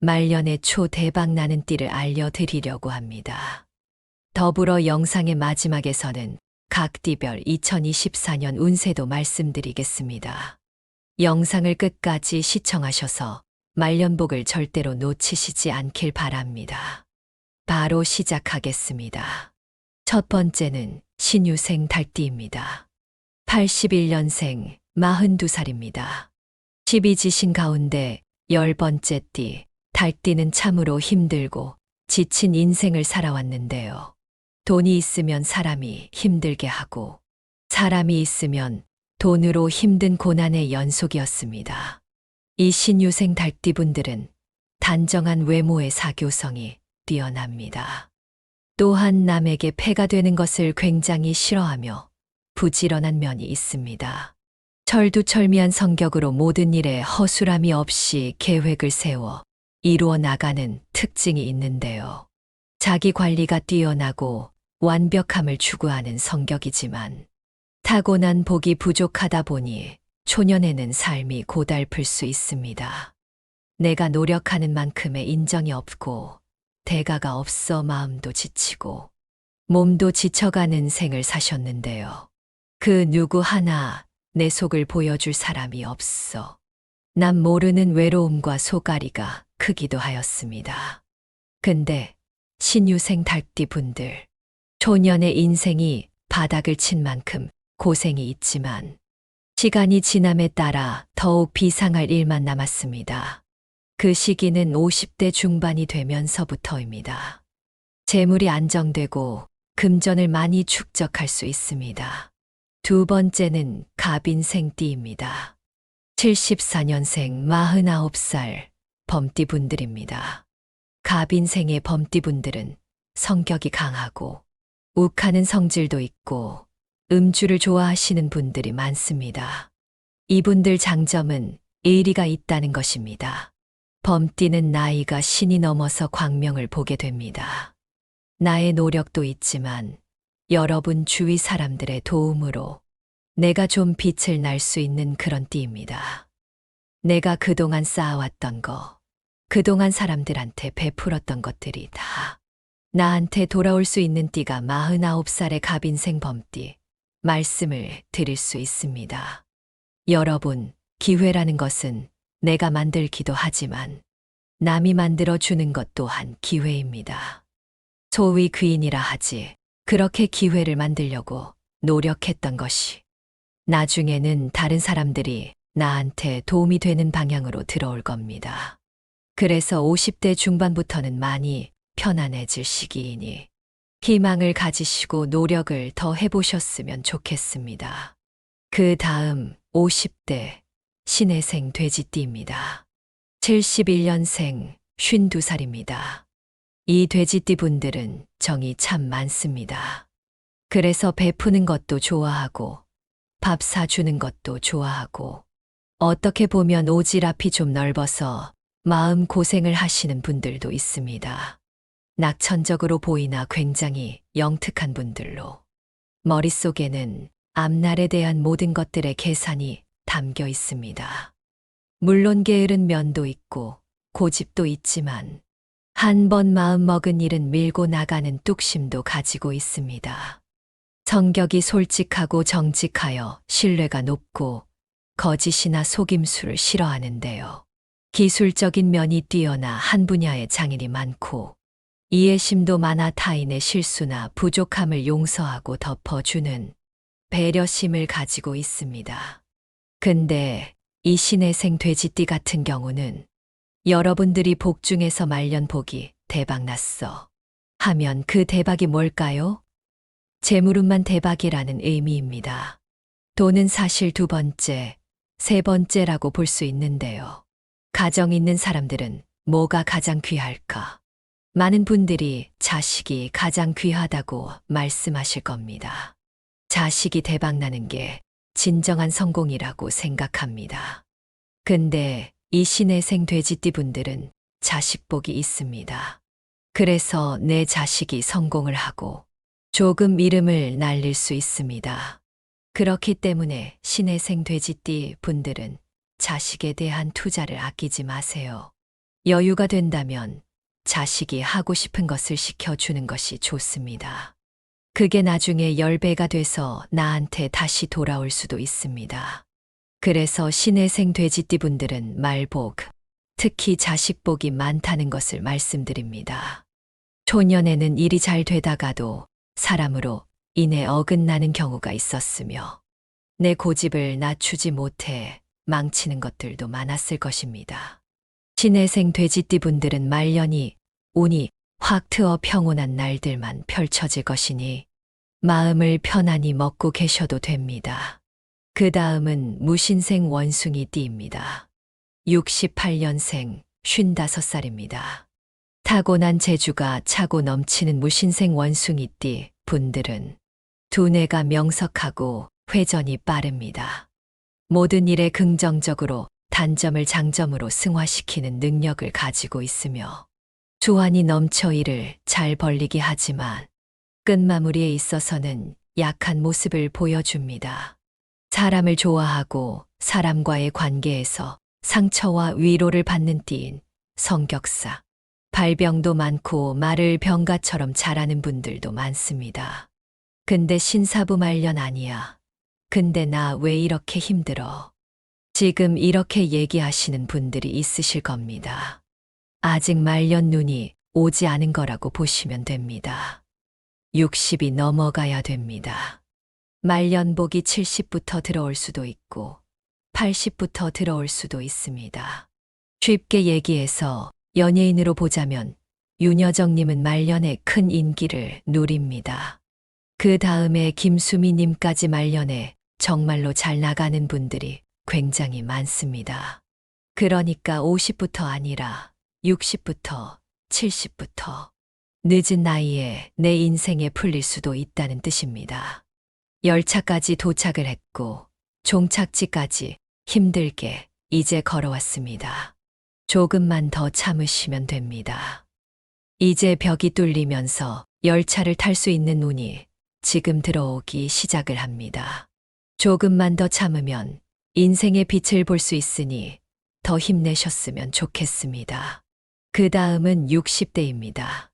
말년에 초대박나는 띠를 알려드리려고 합니다. 더불어 영상의 마지막에서는 각 띠별 2024년 운세도 말씀드리겠습니다. 영상을 끝까지 시청하셔서 말년복을 절대로 놓치시지 않길 바랍니다. 바로 시작하겠습니다. 첫 번째는 신유생 달띠입니다. 81년생 42살입니다. 12지신 가운데 10번째 띠, 달띠는 참으로 힘들고 지친 인생을 살아왔는데요. 돈이 있으면 사람이 힘들게 하고 사람이 있으면 돈으로 힘든 고난의 연속이었습니다. 이 신유생 달띠분들은 단정한 외모의 사교성이 뛰어납니다. 또한 남에게 폐가 되는 것을 굉장히 싫어하며 부지런한 면이 있습니다. 철두철미한 성격으로 모든 일에 허술함이 없이 계획을 세워 이루어 나가는 특징이 있는데요. 자기 관리가 뛰어나고 완벽함을 추구하는 성격이지만 타고난 복이 부족하다 보니 초년에는 삶이 고달플 수 있습니다. 내가 노력하는 만큼의 인정이 없고 대가가 없어 마음도 지치고 몸도 지쳐가는 생을 사셨는데요. 그 누구 하나 내 속을 보여줄 사람이 없어 남 모르는 외로움과 속앓이가 크기도 하였습니다. 근데 신유생 달띠 분들, 초년의 인생이 바닥을 친 만큼 고생이 있지만 시간이 지남에 따라 더욱 비상할 일만 남았습니다. 그 시기는 50대 중반이 되면서부터입니다. 재물이 안정되고 금전을 많이 축적할 수 있습니다. 두 번째는 갑인생띠입니다. 74년생 49살 범띠분들입니다. 갑인생의 범띠분들은 성격이 강하고 욱하는 성질도 있고 음주를 좋아하시는 분들이 많습니다. 이분들 장점은 의리가 있다는 것입니다. 범띠는 나이가 신이 넘어서 광명을 보게 됩니다. 나의 노력도 있지만 여러분 주위 사람들의 도움으로 내가 좀 빛을 날 수 있는 그런 띠입니다. 내가 그동안 쌓아왔던 거, 그동안 사람들한테 베풀었던 것들이 다 나한테 돌아올 수 있는 띠가 49살의 갑인생 범띠 말씀을 드릴 수 있습니다. 여러분, 기회라는 것은 내가 만들기도 하지만 남이 만들어주는 것 또한 기회입니다. 소위 귀인이라 하지 그렇게 기회를 만들려고 노력했던 것이 나중에는 다른 사람들이 나한테 도움이 되는 방향으로 들어올 겁니다. 그래서 50대 중반부터는 많이 편안해질 시기이니 희망을 가지시고 노력을 더 해보셨으면 좋겠습니다. 그 다음 50대 신혜생 돼지띠입니다. 71년생 52살입니다. 이 돼지띠 분들은 정이 참 많습니다. 그래서 베푸는 것도 좋아하고 밥 사주는 것도 좋아하고 어떻게 보면 오지랖이 좀 넓어서 마음 고생을 하시는 분들도 있습니다. 낙천적으로 보이나 굉장히 영특한 분들로 머릿속에는 앞날에 대한 모든 것들의 계산이 담겨 있습니다. 물론 게으른 면도 있고 고집도 있지만 한 번 마음 먹은 일은 밀고 나가는 뚝심도 가지고 있습니다. 성격이 솔직하고 정직하여 신뢰가 높고 거짓이나 속임수를 싫어하는데요. 기술적인 면이 뛰어나 한 분야에 장인이 많고 이해심도 많아 타인의 실수나 부족함을 용서하고 덮어주는 배려심을 가지고 있습니다. 근데 이 신혜생 돼지띠 같은 경우는 여러분들이 복 중에서 말년 복이 대박 났어 하면 그 대박이 뭘까요? 재물운만 대박이라는 의미입니다. 돈은 사실 두 번째, 세 번째라고 볼 수 있는데요. 가정 있는 사람들은 뭐가 가장 귀할까? 많은 분들이 자식이 가장 귀하다고 말씀하실 겁니다. 자식이 대박나는 게 진정한 성공이라고 생각합니다. 근데 이 신혜생 돼지띠 분들은 자식복이 있습니다. 그래서 내 자식이 성공을 하고 조금 이름을 날릴 수 있습니다. 그렇기 때문에 신혜생 돼지띠 분들은 자식에 대한 투자를 아끼지 마세요. 여유가 된다면 자식이 하고 싶은 것을 시켜주는 것이 좋습니다. 그게 나중에 10배가 돼서 나한테 다시 돌아올 수도 있습니다. 그래서 신혜생 돼지띠 분들은 말복, 특히 자식복이 많다는 것을 말씀드립니다. 초년에는 일이 잘 되다가도 사람으로 인해 어긋나는 경우가 있었으며 내 고집을 낮추지 못해 망치는 것들도 많았을 것입니다. 신혜생 돼지띠 분들은 말년이 운이 확 트어 평온한 날들만 펼쳐질 것이니 마음을 편안히 먹고 계셔도 됩니다. 그 다음은 무신생 원숭이 띠입니다. 68년생 55살입니다. 타고난 재주가 차고 넘치는 무신생 원숭이 띠 분들은 두뇌가 명석하고 회전이 빠릅니다. 모든 일에 긍정적으로 단점을 장점으로 승화시키는 능력을 가지고 있으며 수완이 넘쳐 일을 잘 벌리게 하지만 끝마무리에 있어서는 약한 모습을 보여줍니다. 사람을 좋아하고 사람과의 관계에서 상처와 위로를 받는 띠인 성격사. 발병도 많고 말을 병가처럼 잘하는 분들도 많습니다. 근데 신사부 말년 아니야. 근데 나 왜 이렇게 힘들어? 지금 이렇게 얘기하시는 분들이 있으실 겁니다. 아직 말년 눈이 오지 않은 거라고 보시면 됩니다. 60이 넘어가야 됩니다. 말년복이 70부터 들어올 수도 있고 80부터 들어올 수도 있습니다. 쉽게 얘기해서 연예인으로 보자면 윤여정님은 말년에 큰 인기를 누립니다. 그 다음에 김수미님까지 말년에 정말로 잘 나가는 분들이 굉장히 많습니다. 그러니까 50부터 아니라 60부터 70부터 늦은 나이에 내 인생에 풀릴 수도 있다는 뜻입니다. 열차까지 도착을 했고 종착지까지 힘들게 이제 걸어왔습니다. 조금만 더 참으시면 됩니다. 이제 벽이 뚫리면서 열차를 탈 수 있는 운이 지금 들어오기 시작을 합니다. 조금만 더 참으면 인생의 빛을 볼 수 있으니 더 힘내셨으면 좋겠습니다. 그 다음은 60대입니다.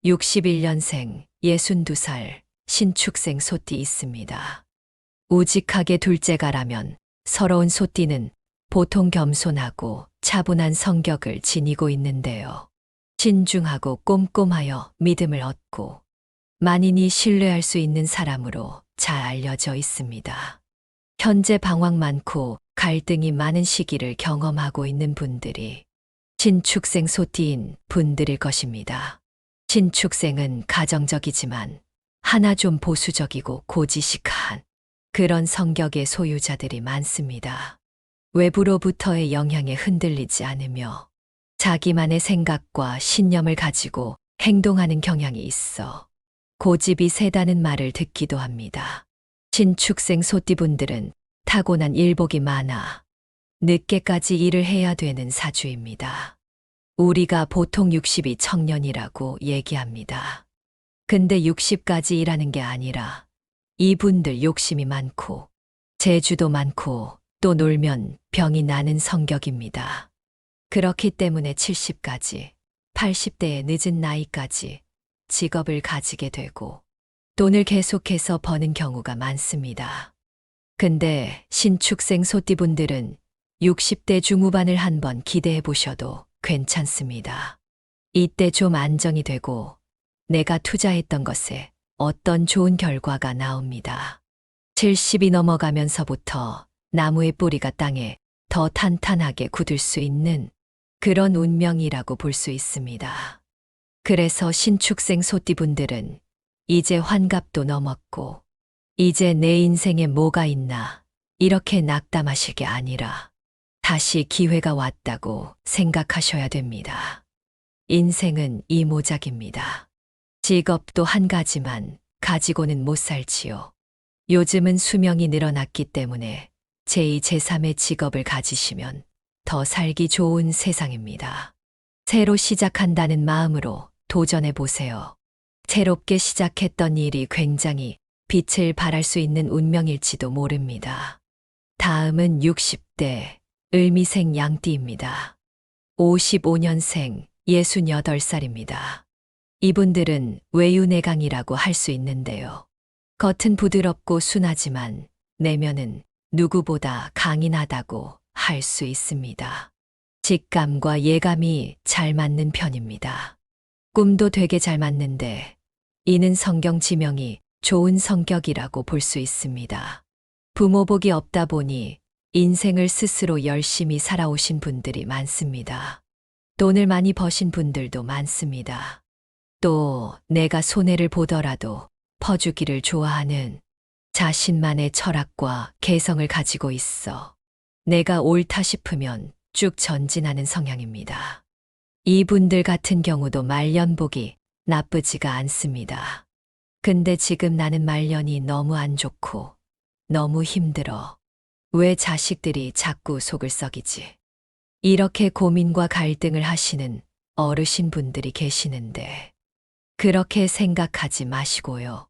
61년생 62살 신축생 소띠 있습니다. 우직하게 둘째가라면 서러운 소띠는 보통 겸손하고 차분한 성격을 지니고 있는데요. 신중하고 꼼꼼하여 믿음을 얻고 만인이 신뢰할 수 있는 사람으로 잘 알려져 있습니다. 현재 방황 많고 갈등이 많은 시기를 경험하고 있는 분들이 신축생 소띠인 분들일 것입니다. 신축생은 가정적이지만 하나 좀 보수적이고 고지식한 그런 성격의 소유자들이 많습니다. 외부로부터의 영향에 흔들리지 않으며 자기만의 생각과 신념을 가지고 행동하는 경향이 있어 고집이 세다는 말을 듣기도 합니다. 신축생 소띠분들은 타고난 일복이 많아 늦게까지 일을 해야 되는 사주입니다. 우리가 보통 60이 청년이라고 얘기합니다. 근데 60까지 일하는 게 아니라 이분들 욕심이 많고 재주도 많고 또 놀면 병이 나는 성격입니다. 그렇기 때문에 70까지, 80대의 늦은 나이까지 직업을 가지게 되고 돈을 계속해서 버는 경우가 많습니다. 근데 신축생 소띠분들은 60대 중후반을 한번 기대해 보셔도 괜찮습니다. 이때 좀 안정이 되고 내가 투자했던 것에 어떤 좋은 결과가 나옵니다. 70이 넘어가면서부터 나무의 뿌리가 땅에 더 탄탄하게 굳을 수 있는 그런 운명이라고 볼 수 있습니다. 그래서 신축생 소띠분들은 이제 환갑도 넘었고 이제 내 인생에 뭐가 있나 이렇게 낙담하실 게 아니라 다시 기회가 왔다고 생각하셔야 됩니다. 인생은 이모작입니다. 직업도 한 가지만 가지고는 못 살지요. 요즘은 수명이 늘어났기 때문에 제2, 제3의 직업을 가지시면 더 살기 좋은 세상입니다. 새로 시작한다는 마음으로 도전해 보세요. 새롭게 시작했던 일이 굉장히 빛을 발할 수 있는 운명일지도 모릅니다. 다음은 60대 을미생 양띠입니다. 55년생 68살입니다. 이분들은 외유내강이라고 할 수 있는데요. 겉은 부드럽고 순하지만 내면은 누구보다 강인하다고 할 수 있습니다. 직감과 예감이 잘 맞는 편입니다. 꿈도 되게 잘 맞는데 이는 성경 지명이 좋은 성격이라고 볼 수 있습니다. 부모복이 없다 보니 인생을 스스로 열심히 살아오신 분들이 많습니다. 돈을 많이 버신 분들도 많습니다. 또 내가 손해를 보더라도 퍼주기를 좋아하는 자신만의 철학과 개성을 가지고 있어 내가 옳다 싶으면 쭉 전진하는 성향입니다. 이분들 같은 경우도 말년복이 나쁘지가 않습니다. 근데 지금 나는 말년이 너무 안 좋고 너무 힘들어. 왜 자식들이 자꾸 속을 썩이지? 이렇게 고민과 갈등을 하시는 어르신분들이 계시는데 그렇게 생각하지 마시고요.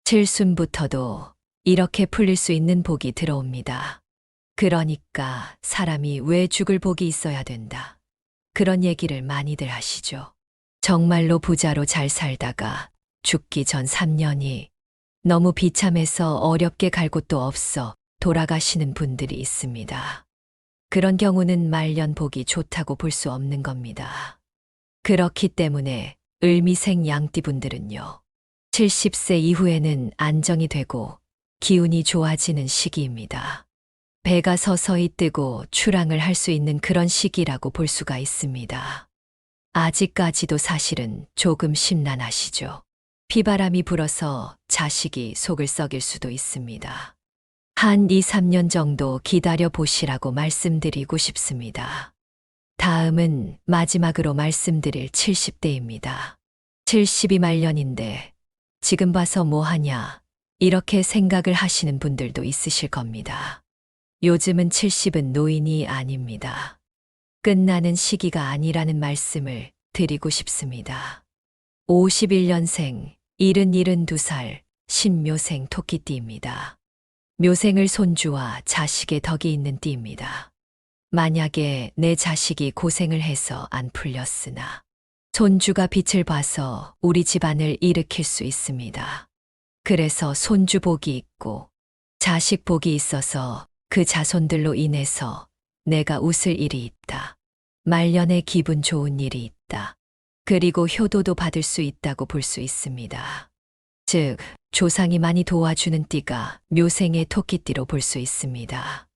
칠순부터도 이렇게 풀릴 수 있는 복이 들어옵니다. 그러니까 사람이 왜 죽을 복이 있어야 된다. 그런 얘기를 많이들 하시죠. 정말로 부자로 잘 살다가 죽기 전 3년이 너무 비참해서 어렵게 갈 곳도 없어 돌아가시는 분들이 있습니다. 그런 경우는 말년 복이 좋다고 볼 수 없는 겁니다. 그렇기 때문에 을미생 양띠분들은요. 70세 이후에는 안정이 되고 기운이 좋아지는 시기입니다. 배가 서서히 뜨고 출항을 할 수 있는 그런 시기라고 볼 수가 있습니다. 아직까지도 사실은 조금 심란하시죠. 비바람이 불어서 자식이 속을 썩일 수도 있습니다. 한 2, 3년 정도 기다려 보시라고 말씀드리고 싶습니다. 다음은 마지막으로 말씀드릴 70대입니다. 70이 말년인데 지금 봐서 뭐 하냐 이렇게 생각을 하시는 분들도 있으실 겁니다. 요즘은 70은 노인이 아닙니다. 끝나는 시기가 아니라는 말씀을 드리고 싶습니다. 51년생 72살 신묘생 토끼띠입니다. 묘생을 손주와 자식의 덕이 있는 띠입니다. 만약에 내 자식이 고생을 해서 안 풀렸으나 손주가 빛을 봐서 우리 집안을 일으킬 수 있습니다. 그래서 손주 복이 있고 자식 복이 있어서 그 자손들로 인해서 내가 웃을 일이 있다. 말년에 기분 좋은 일이 있다. 그리고 효도도 받을 수 있다고 볼 수 있습니다. 즉, 조상이 많이 도와주는 띠가 묘생의 토끼띠로 볼 수 있습니다.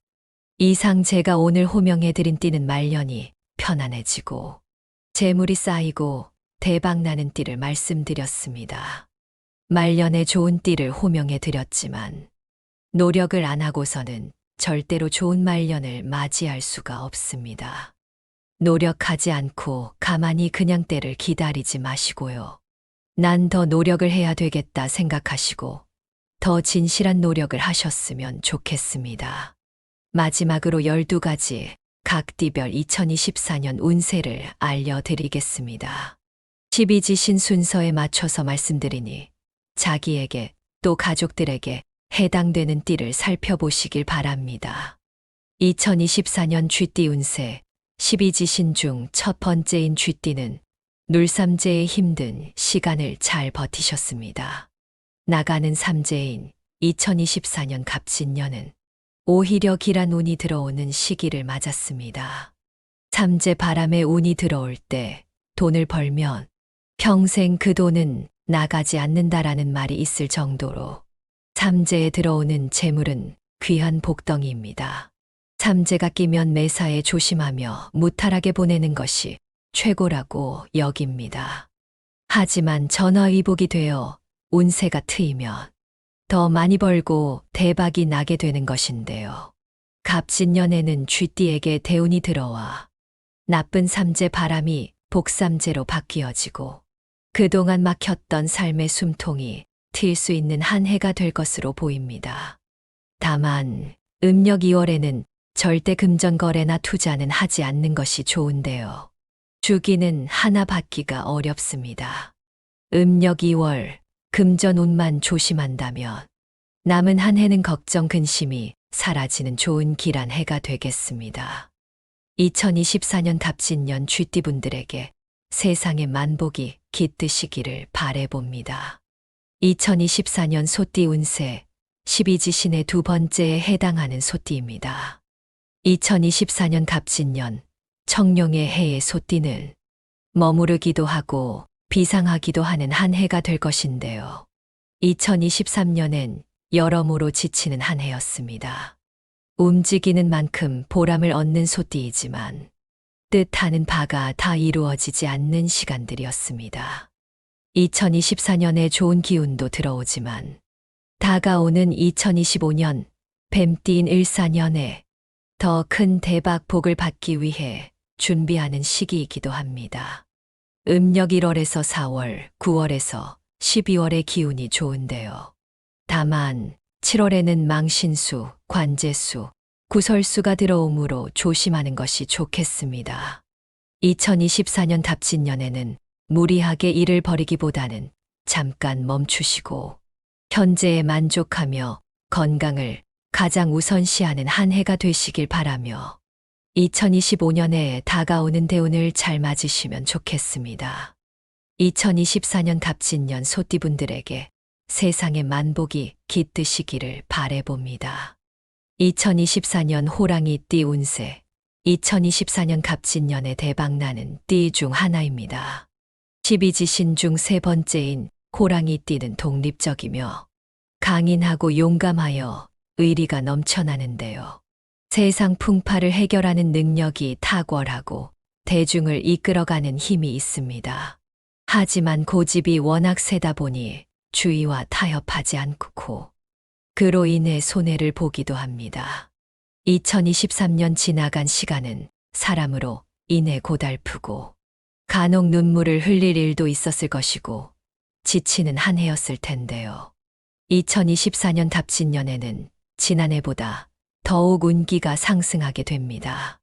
이상 제가 오늘 호명해드린 띠는 말년이 편안해지고 재물이 쌓이고 대박나는 띠를 말씀드렸습니다. 말년에 좋은 띠를 호명해 드렸지만 노력을 안 하고서는 절대로 좋은 말년을 맞이할 수가 없습니다. 노력하지 않고 가만히 그냥 때를 기다리지 마시고요. 난 더 노력을 해야 되겠다 생각하시고 더 진실한 노력을 하셨으면 좋겠습니다. 마지막으로 12가지 각 띠별 2024년 운세를 알려드리겠습니다. 12지신 순서에 맞춰서 말씀드리니 자기에게 또 가족들에게 해당되는 띠를 살펴보시길 바랍니다. 2024년 쥐띠 운세 12지신 중 첫 번째인 쥐띠는 눌삼재의 힘든 시간을 잘 버티셨습니다. 나가는 삼재인 2024년 갑진년은 오히려 길한 운이 들어오는 시기를 맞았습니다. 삼재 바람의 운이 들어올 때 돈을 벌면 평생 그 돈은 나가지 않는다라는 말이 있을 정도로 삼재에 들어오는 재물은 귀한 복덩이입니다. 삼재가 끼면 매사에 조심하며 무탈하게 보내는 것이 최고라고 여깁니다. 하지만 전화위복이 되어 운세가 트이면 더 많이 벌고 대박이 나게 되는 것인데요. 갑진년에는 쥐띠에게 대운이 들어와 나쁜 삼재 바람이 복삼재로 바뀌어지고 그동안 막혔던 삶의 숨통이 트일 수 있는 한 해가 될 것으로 보입니다. 다만 음력 2월에는 절대 금전거래나 투자는 하지 않는 것이 좋은데요. 주기는 하나 받기가 어렵습니다. 음력 2월 금전운만 조심한다면 남은 한 해는 걱정 근심이 사라지는 좋은 길한 해가 되겠습니다. 2024년 갑진년 쥐띠분들에게 세상의 만복이 깃드시기를 바라봅니다. 2024년 소띠 운세 12지신의 두 번째에 해당하는 소띠입니다. 2024년 갑진년 청룡의 해의 소띠는 머무르기도 하고 비상하기도 하는 한 해가 될 것인데요. 2023년엔 여러모로 지치는 한 해였습니다. 움직이는 만큼 보람을 얻는 소띠이지만 뜻하는 바가 다 이루어지지 않는 시간들이었습니다. 2024년에 좋은 기운도 들어오지만 다가오는 2025년 뱀띠인 을사년에 더 큰 대박 복을 받기 위해 준비하는 시기이기도 합니다. 음력 1월에서 4월, 9월에서 12월의 기운이 좋은데요. 다만 7월에는 망신수, 관제수, 구설수가 들어오므로 조심하는 것이 좋겠습니다. 2024년 갑진년에는 무리하게 일을 벌이기보다는 잠깐 멈추시고 현재에 만족하며 건강을 가장 우선시하는 한 해가 되시길 바라며 2025년에 다가오는 대운을 잘 맞으시면 좋겠습니다. 2024년 갑진년 소띠분들에게 세상의 만복이 깃드시기를 바라봅니다. 2024년 호랑이띠 운세 2024년 갑진년에 대박나는 띠 중 하나입니다. 12지신 중 세 번째인 호랑이띠는 독립적이며 강인하고 용감하여 의리가 넘쳐나는데요. 세상 풍파를 해결하는 능력이 탁월하고 대중을 이끌어가는 힘이 있습니다. 하지만 고집이 워낙 세다 보니 주위와 타협하지 않고 그로 인해 손해를 보기도 합니다. 2023년 지나간 시간은 사람으로 인해 고달프고 간혹 눈물을 흘릴 일도 있었을 것이고 지치는 한 해였을 텐데요. 2024년 갑진년에는 지난해보다 더욱 운기가 상승하게 됩니다.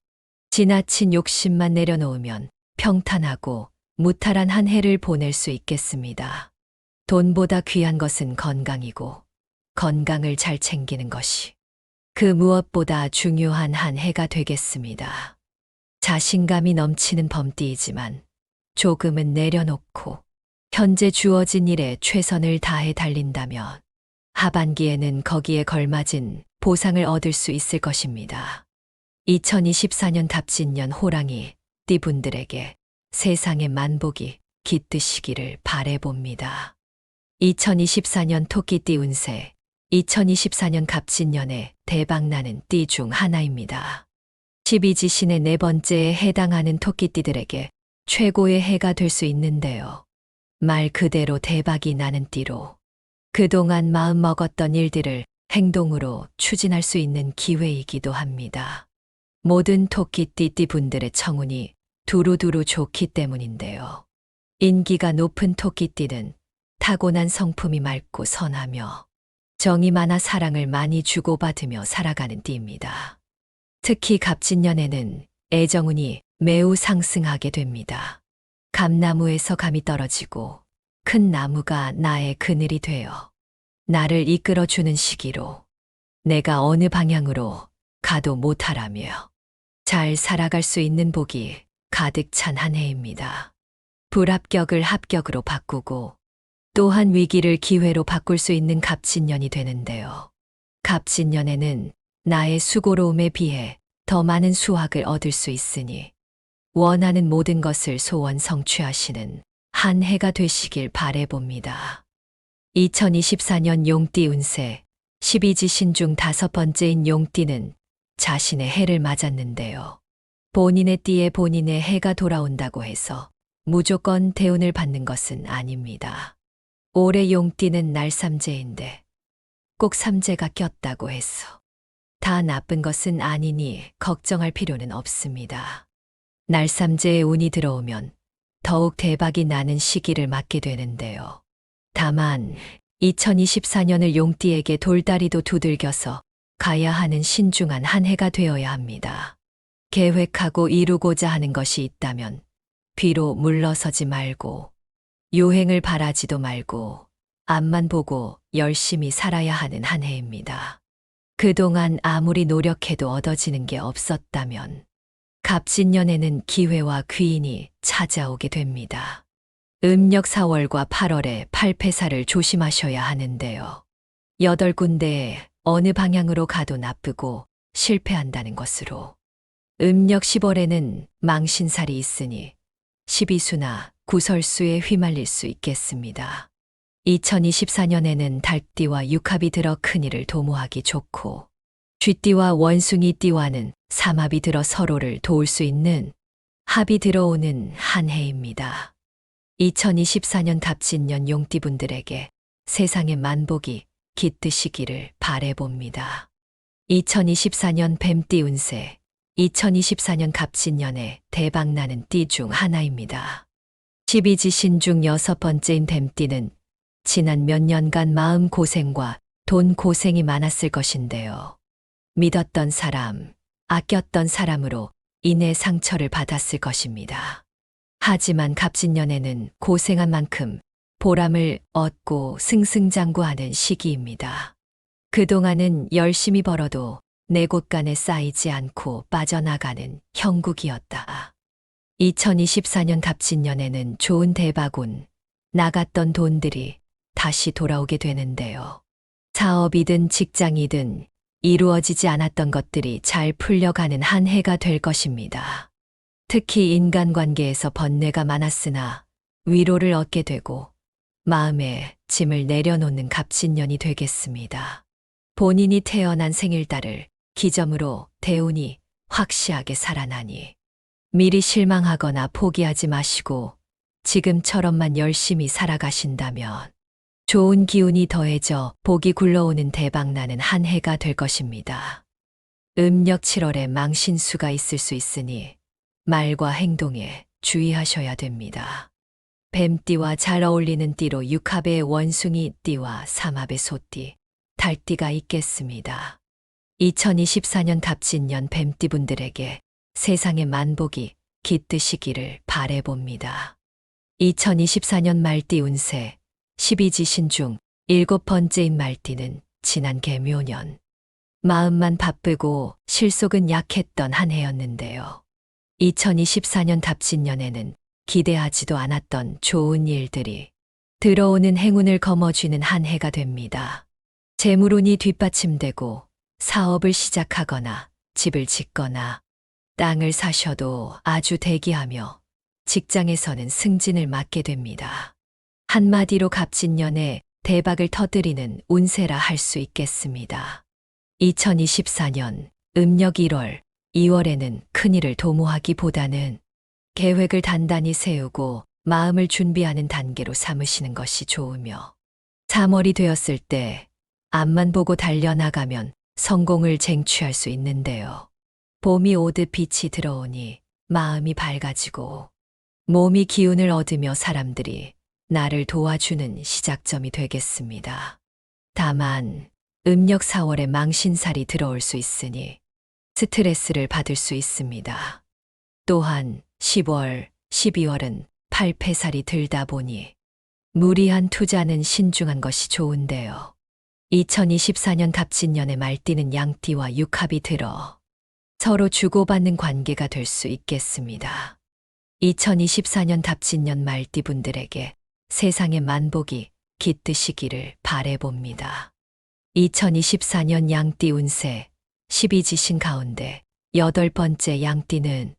지나친 욕심만 내려놓으면 평탄하고 무탈한 한 해를 보낼 수 있겠습니다. 돈보다 귀한 것은 건강이고 건강을 잘 챙기는 것이 그 무엇보다 중요한 한 해가 되겠습니다. 자신감이 넘치는 범띠이지만 조금은 내려놓고 현재 주어진 일에 최선을 다해 달린다면 하반기에는 거기에 걸맞은 보상을 얻을 수 있을 것입니다. 2024년 갑진년 호랑이 띠분들에게 세상의 만복이 깃드시기를 바라봅니다. 2024년 토끼띠 운세 2024년 갑진년에 대박나는 띠 중 하나입니다. 12지신의 네 번째에 해당하는 토끼띠들에게 최고의 해가 될 수 있는데요. 말 그대로 대박이 나는 띠로 그동안 마음먹었던 일들을 행동으로 추진할 수 있는 기회이기도 합니다. 모든 토끼띠 분들의 청운이 두루두루 좋기 때문인데요. 인기가 높은 토끼띠는 타고난 성품이 맑고 선하며 정이 많아 사랑을 많이 주고받으며 살아가는 띠입니다. 특히 갑진년에는 애정운이 매우 상승하게 됩니다. 감나무에서 감이 떨어지고 큰 나무가 나의 그늘이 되어 나를 이끌어주는 시기로 내가 어느 방향으로 가도 못하라며 잘 살아갈 수 있는 복이 가득 찬 한 해입니다. 불합격을 합격으로 바꾸고 또한 위기를 기회로 바꿀 수 있는 갑진년이 되는데요. 갑진년에는 나의 수고로움에 비해 더 많은 수확을 얻을 수 있으니 원하는 모든 것을 소원 성취하시는 한 해가 되시길 바라봅니다. 2024년 용띠 운세 12지신 중 5번째인 용띠는 자신의 해를 맞았는데요. 본인의 띠에 본인의 해가 돌아온다고 해서 무조건 대운을 받는 것은 아닙니다. 올해 용띠는 날삼재인데 꼭 삼재가 꼈다고 해서 다 나쁜 것은 아니니 걱정할 필요는 없습니다. 날삼재의 운이 들어오면 더욱 대박이 나는 시기를 맞게 되는데요. 다만 2024년을 용띠에게 돌다리도 두들겨서 가야 하는 신중한 한 해가 되어야 합니다. 계획하고 이루고자 하는 것이 있다면 뒤로 물러서지 말고 요행을 바라지도 말고 앞만 보고 열심히 살아야 하는 한 해입니다. 그동안 아무리 노력해도 얻어지는 게 없었다면 갑진년에는 기회와 귀인이 찾아오게 됩니다. 음력 4월과 8월에 팔패사를 조심하셔야 하는데요. 8군데에 어느 방향으로 가도 나쁘고 실패한다는 것으로 음력 10월에는 망신살이 있으니 12수나 구설수에 휘말릴 수 있겠습니다. 2024년에는 달띠와 육합이 들어 큰일을 도모하기 좋고 쥐띠와 원숭이띠와는 삼합이 들어 서로를 도울 수 있는 합이 들어오는 한 해입니다. 2024년 갑진년 용띠분들에게 세상의 만복이 깃드시기를 바라봅니다. 2024년 뱀띠 운세 2024년 갑진년에 대박나는 띠 중 하나입니다. 12지신 중 6번째인 뱀띠는 지난 몇 년간 마음 고생과 돈 고생이 많았을 것인데요. 믿었던 사람, 아꼈던 사람으로 인해 상처를 받았을 것입니다. 하지만 갑진년에는 고생한 만큼 보람을 얻고 승승장구하는 시기입니다. 그동안은 열심히 벌어도 내 곳간에 쌓이지 않고 빠져나가는 형국이었다. 2024년 갑진년에는 좋은 대박운, 나갔던 돈들이 다시 돌아오게 되는데요. 사업이든 직장이든 이루어지지 않았던 것들이 잘 풀려가는 한 해가 될 것입니다. 특히 인간관계에서 번뇌가 많았으나 위로를 얻게 되고 마음에 짐을 내려놓는 갑진년이 되겠습니다. 본인이 태어난 생일달을 기점으로 대운이 확실하게 살아나니 미리 실망하거나 포기하지 마시고 지금처럼만 열심히 살아가신다면 좋은 기운이 더해져 복이 굴러오는 대박나는 한 해가 될 것입니다. 음력 7월에 망신수가 있을 수 있으니 말과 행동에 주의하셔야 됩니다. 뱀띠와 잘 어울리는 띠로 육합의 원숭이 띠와 삼합의 소띠, 달띠가 있겠습니다. 2024년 갑진년 뱀띠분들에게 세상의 만복이 깃드시기를 바라봅니다. 2024년 말띠 운세 12지신 중 7번째인 말띠는 지난 개묘년 마음만 바쁘고 실속은 약했던 한 해였는데요. 2024년 갑진년에는 기대하지도 않았던 좋은 일들이 들어오는 행운을 거머쥐는 한 해가 됩니다. 재물운이 뒷받침되고 사업을 시작하거나 집을 짓거나 땅을 사셔도 아주 대기하며 직장에서는 승진을 맡게 됩니다. 한마디로 갑진년에 대박을 터뜨리는 운세라 할 수 있겠습니다. 2024년 음력 1월, 2월에는 큰일을 도모하기보다는 계획을 단단히 세우고 마음을 준비하는 단계로 삼으시는 것이 좋으며 3월이 되었을 때 앞만 보고 달려나가면 성공을 쟁취할 수 있는데요. 봄이 오듯 빛이 들어오니 마음이 밝아지고 몸이 기운을 얻으며 사람들이 나를 도와주는 시작점이 되겠습니다. 다만 음력 4월에 망신살이 들어올 수 있으니 스트레스를 받을 수 있습니다. 또한 10월, 12월은 팔패살이 들다 보니 무리한 투자는 신중한 것이 좋은데요. 2024년 갑진년에 말띠는 양띠와 육합이 들어 서로 주고받는 관계가 될 수 있겠습니다. 2024년 갑진년 말띠분들에게 세상의 만복이 깃드시기를 바라봅니다. 2024년 양띠 운세 12지신 가운데 8번째 양띠는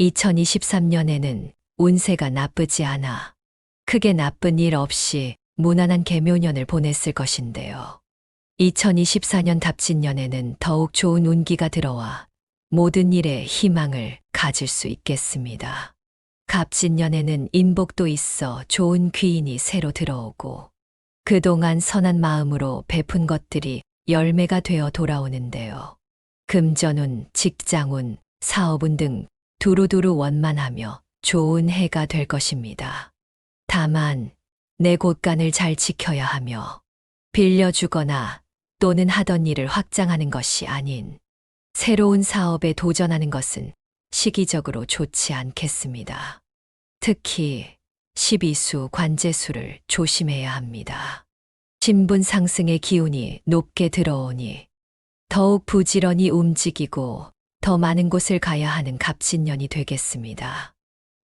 2023년에는 운세가 나쁘지 않아 크게 나쁜 일 없이 무난한 개묘년을 보냈을 것인데요. 2024년 갑진년에는 더욱 좋은 운기가 들어와 모든 일에 희망을 가질 수 있겠습니다. 갑진년에는 인복도 있어 좋은 귀인이 새로 들어오고 그동안 선한 마음으로 베푼 것들이 열매가 되어 돌아오는데요. 금전운, 직장운, 사업운 등 두루두루 원만하며 좋은 해가 될 것입니다. 다만 내 곳간을 잘 지켜야 하며 빌려주거나 또는 하던 일을 확장하는 것이 아닌 새로운 사업에 도전하는 것은 시기적으로 좋지 않겠습니다. 특히 12수 관제수를 조심해야 합니다. 신분 상승의 기운이 높게 들어오니 더욱 부지런히 움직이고 더 많은 곳을 가야 하는 갑진년이 되겠습니다.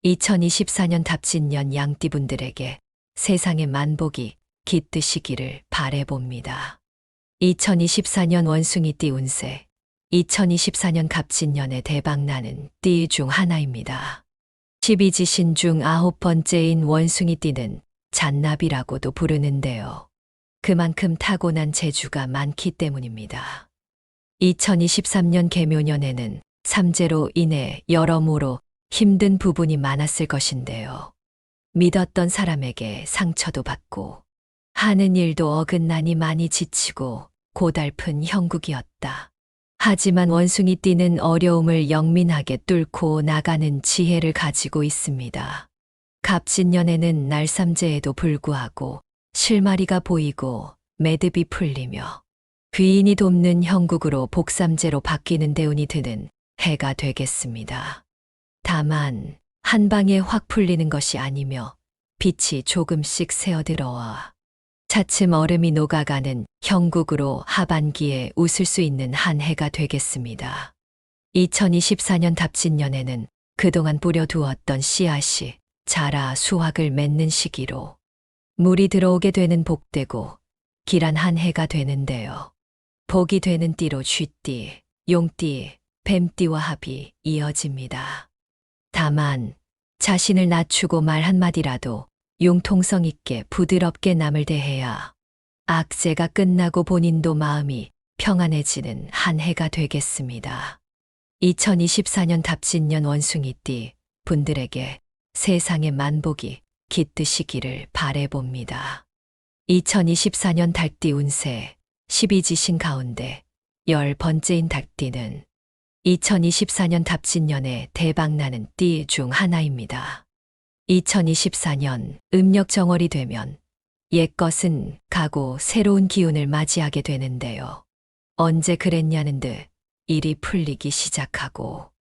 2024년 갑진년 양띠분들에게 세상의 만복이 깃드시기를 바라봅니다. 2024년 원숭이띠 운세 2024년 갑진년에 대박나는 띠 중 하나입니다. 12지신 중 9번째인 원숭이띠는 잔나비라고도 부르는데요. 그만큼 타고난 재주가 많기 때문입니다. 2023년 개묘년에는 삼재로 인해 여러모로 힘든 부분이 많았을 것인데요. 믿었던 사람에게 상처도 받고 하는 일도 어긋나니 많이 지치고 고달픈 형국이었다. 하지만 원숭이띠는 어려움을 영민하게 뚫고 나가는 지혜를 가지고 있습니다. 갑진년에는 날삼재에도 불구하고 실마리가 보이고 매듭이 풀리며 귀인이 돕는 형국으로 복삼재로 바뀌는 대운이 드는 해가 되겠습니다. 다만 한 방에 확 풀리는 것이 아니며 빛이 조금씩 새어들어와 차츰 얼음이 녹아가는 형국으로 하반기에 웃을 수 있는 한 해가 되겠습니다. 2024년 갑진년에는 그동안 뿌려두었던 씨앗이 자라 수확을 맺는 시기로 물이 들어오게 되는 복되고 길한 한 해가 되는데요. 복이 되는 띠로 쥐띠, 용띠, 뱀띠와 합이 이어집니다. 다만 자신을 낮추고 말 한마디라도 융통성 있게 부드럽게 남을 대해야 악재가 끝나고 본인도 마음이 평안해지는 한 해가 되겠습니다. 2024년 갑진년 원숭이띠 분들에게 세상의 만복이 깃드시기를 바라봅니다. 2024년 달띠 운세 12지신 가운데 10번째인 달띠는 2024년 갑진년에 대박나는 띠 중 하나입니다. 2024년 음력 정월이 되면 옛것은 가고 새로운 기운을 맞이하게 되는데요. 언제 그랬냐는 듯 일이 풀리기 시작하고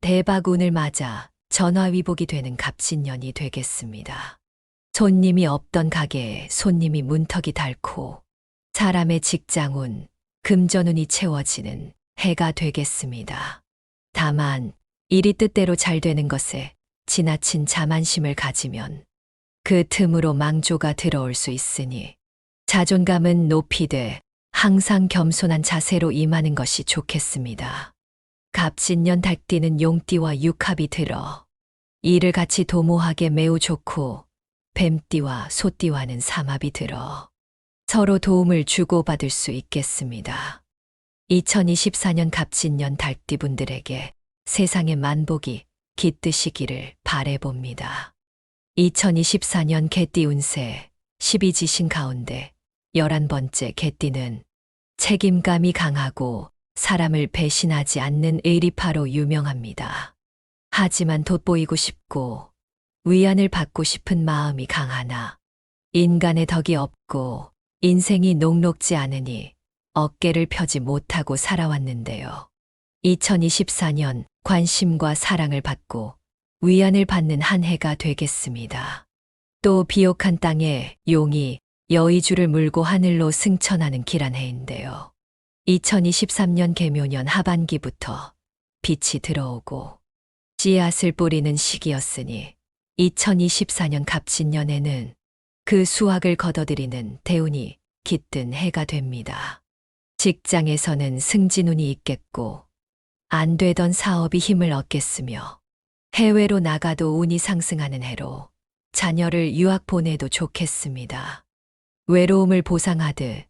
대박운을 맞아 전화위복이 되는 갑진년이 되겠습니다. 손님이 없던 가게에 손님이 문턱이 닳고 사람의 직장운, 금전운이 채워지는 해가 되겠습니다. 다만 일이 뜻대로 잘 되는 것에 지나친 자만심을 가지면 그 틈으로 망조가 들어올 수 있으니 자존감은 높이되 항상 겸손한 자세로 임하는 것이 좋겠습니다. 갑진년 달띠는 용띠와 육합이 들어 일을 같이 도모하게 매우 좋고 뱀띠와 소띠와는 삼합이 들어 서로 도움을 주고받을 수 있겠습니다. 2024년 갑진년 달띠분들에게 세상의 만복이 깃드시기를 바래봅니다. 2024년 개띠 운세 12지신 가운데 11번째 개띠는 책임감이 강하고 사람을 배신하지 않는 의리파로 유명합니다. 하지만 돋보이고 싶고 위안을 받고 싶은 마음이 강하나 인간의 덕이 없고 인생이 녹록지 않으니 어깨를 펴지 못하고 살아왔는데요. 2024년 관심과 사랑을 받고 위안을 받는 한 해가 되겠습니다. 또 비옥한 땅에 용이 여의주를 물고 하늘로 승천하는 길한 해인데요. 2023년 개묘년 하반기부터 빛이 들어오고 씨앗을 뿌리는 시기였으니 2024년 갑진년에는 그 수확을 거둬들이는 대운이 깃든 해가 됩니다. 직장에서는 승진운이 있겠고 안 되던 사업이 힘을 얻겠으며 해외로 나가도 운이 상승하는 해로 자녀를 유학 보내도 좋겠습니다. 외로움을 보상하듯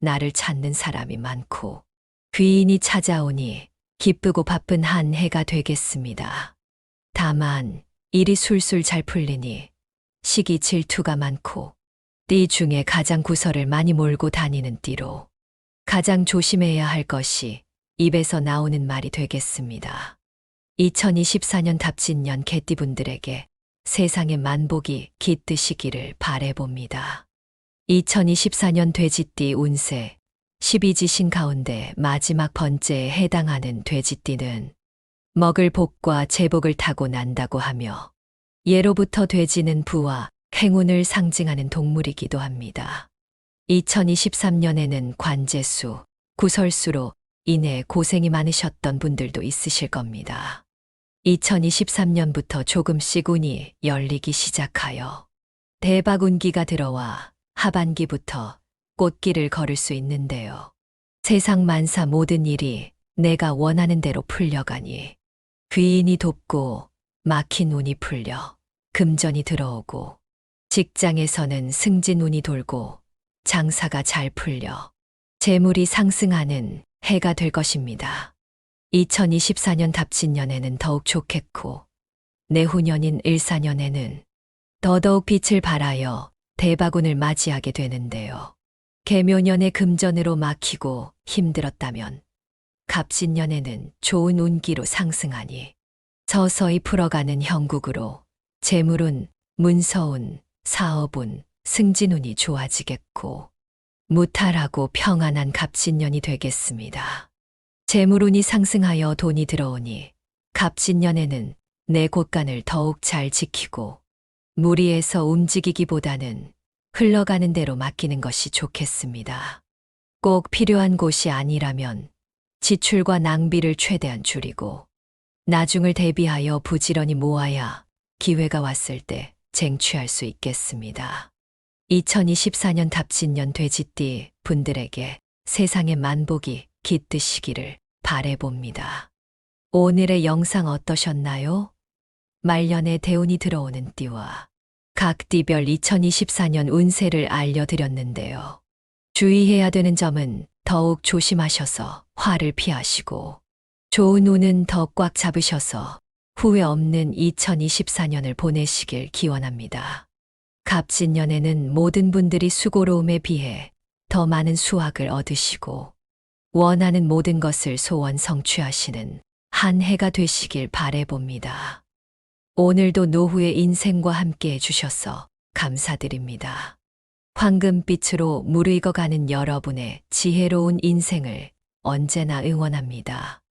나를 찾는 사람이 많고 귀인이 찾아오니 기쁘고 바쁜 한 해가 되겠습니다. 다만 일이 술술 잘 풀리니 시기 질투가 많고 띠 중에 가장 구설을 많이 몰고 다니는 띠로 가장 조심해야 할 것이 입에서 나오는 말이 되겠습니다. 2024년 답진년 개띠분들에게 세상의 만복이 깃드시기를 바래봅니다. 2024년 돼지띠 운세 12지신 가운데 마지막 번째에 해당하는 돼지띠는 먹을 복과 제복을 타고 난다고 하며 예로부터 돼지는 부와 행운을 상징하는 동물이기도 합니다. 2023년에는 관제수, 구설수로 인해 고생이 많으셨던 분들도 있으실 겁니다. 2023년부터 조금씩 운이 열리기 시작하여 대박 운기가 들어와 하반기부터 꽃길을 걸을 수 있는데요. 세상 만사 모든 일이 내가 원하는 대로 풀려가니 귀인이 돕고 막힌 운이 풀려 금전이 들어오고 직장에서는 승진운이 돌고 장사가 잘 풀려 재물이 상승하는 해가 될 것입니다. 2024년 답진년에는 더욱 좋겠고 내후년인 일사년에는 더더욱 빛을 발하여 대박운을 맞이하게 되는데요. 개묘년에 금전으로 막히고 힘들었다면 갑진년에는 좋은 운기로 상승하니 서서히 풀어가는 형국으로 재물운, 문서운, 사업운, 승진운이 좋아지겠고 무탈하고 평안한 갑진년이 되겠습니다. 재물운이 상승하여 돈이 들어오니 갑진년에는 내 곳간을 더욱 잘 지키고 무리해서 움직이기보다는 흘러가는 대로 맡기는 것이 좋겠습니다. 꼭 필요한 곳이 아니라면 지출과 낭비를 최대한 줄이고 나중을 대비하여 부지런히 모아야 기회가 왔을 때 쟁취할 수 있겠습니다. 2024년 답진년 돼지띠 분들에게 세상의 만복이 깃드시기를 바래봅니다. 오늘의 영상 어떠셨나요? 말년에 대운이 들어오는 띠와 각 띠별 2024년 운세를 알려드렸는데요. 주의해야 되는 점은 더욱 조심하셔서 화를 피하시고 좋은 운은 더 꽉 잡으셔서 후회 없는 2024년을 보내시길 기원합니다. 갑진년에는 모든 분들이 수고로움에 비해 더 많은 수확을 얻으시고 원하는 모든 것을 소원 성취하시는 한 해가 되시길 바래봅니다. 오늘도 노후의 인생과 함께 해주셔서 감사드립니다. 황금빛으로 무르익어가는 여러분의 지혜로운 인생을 언제나 응원합니다.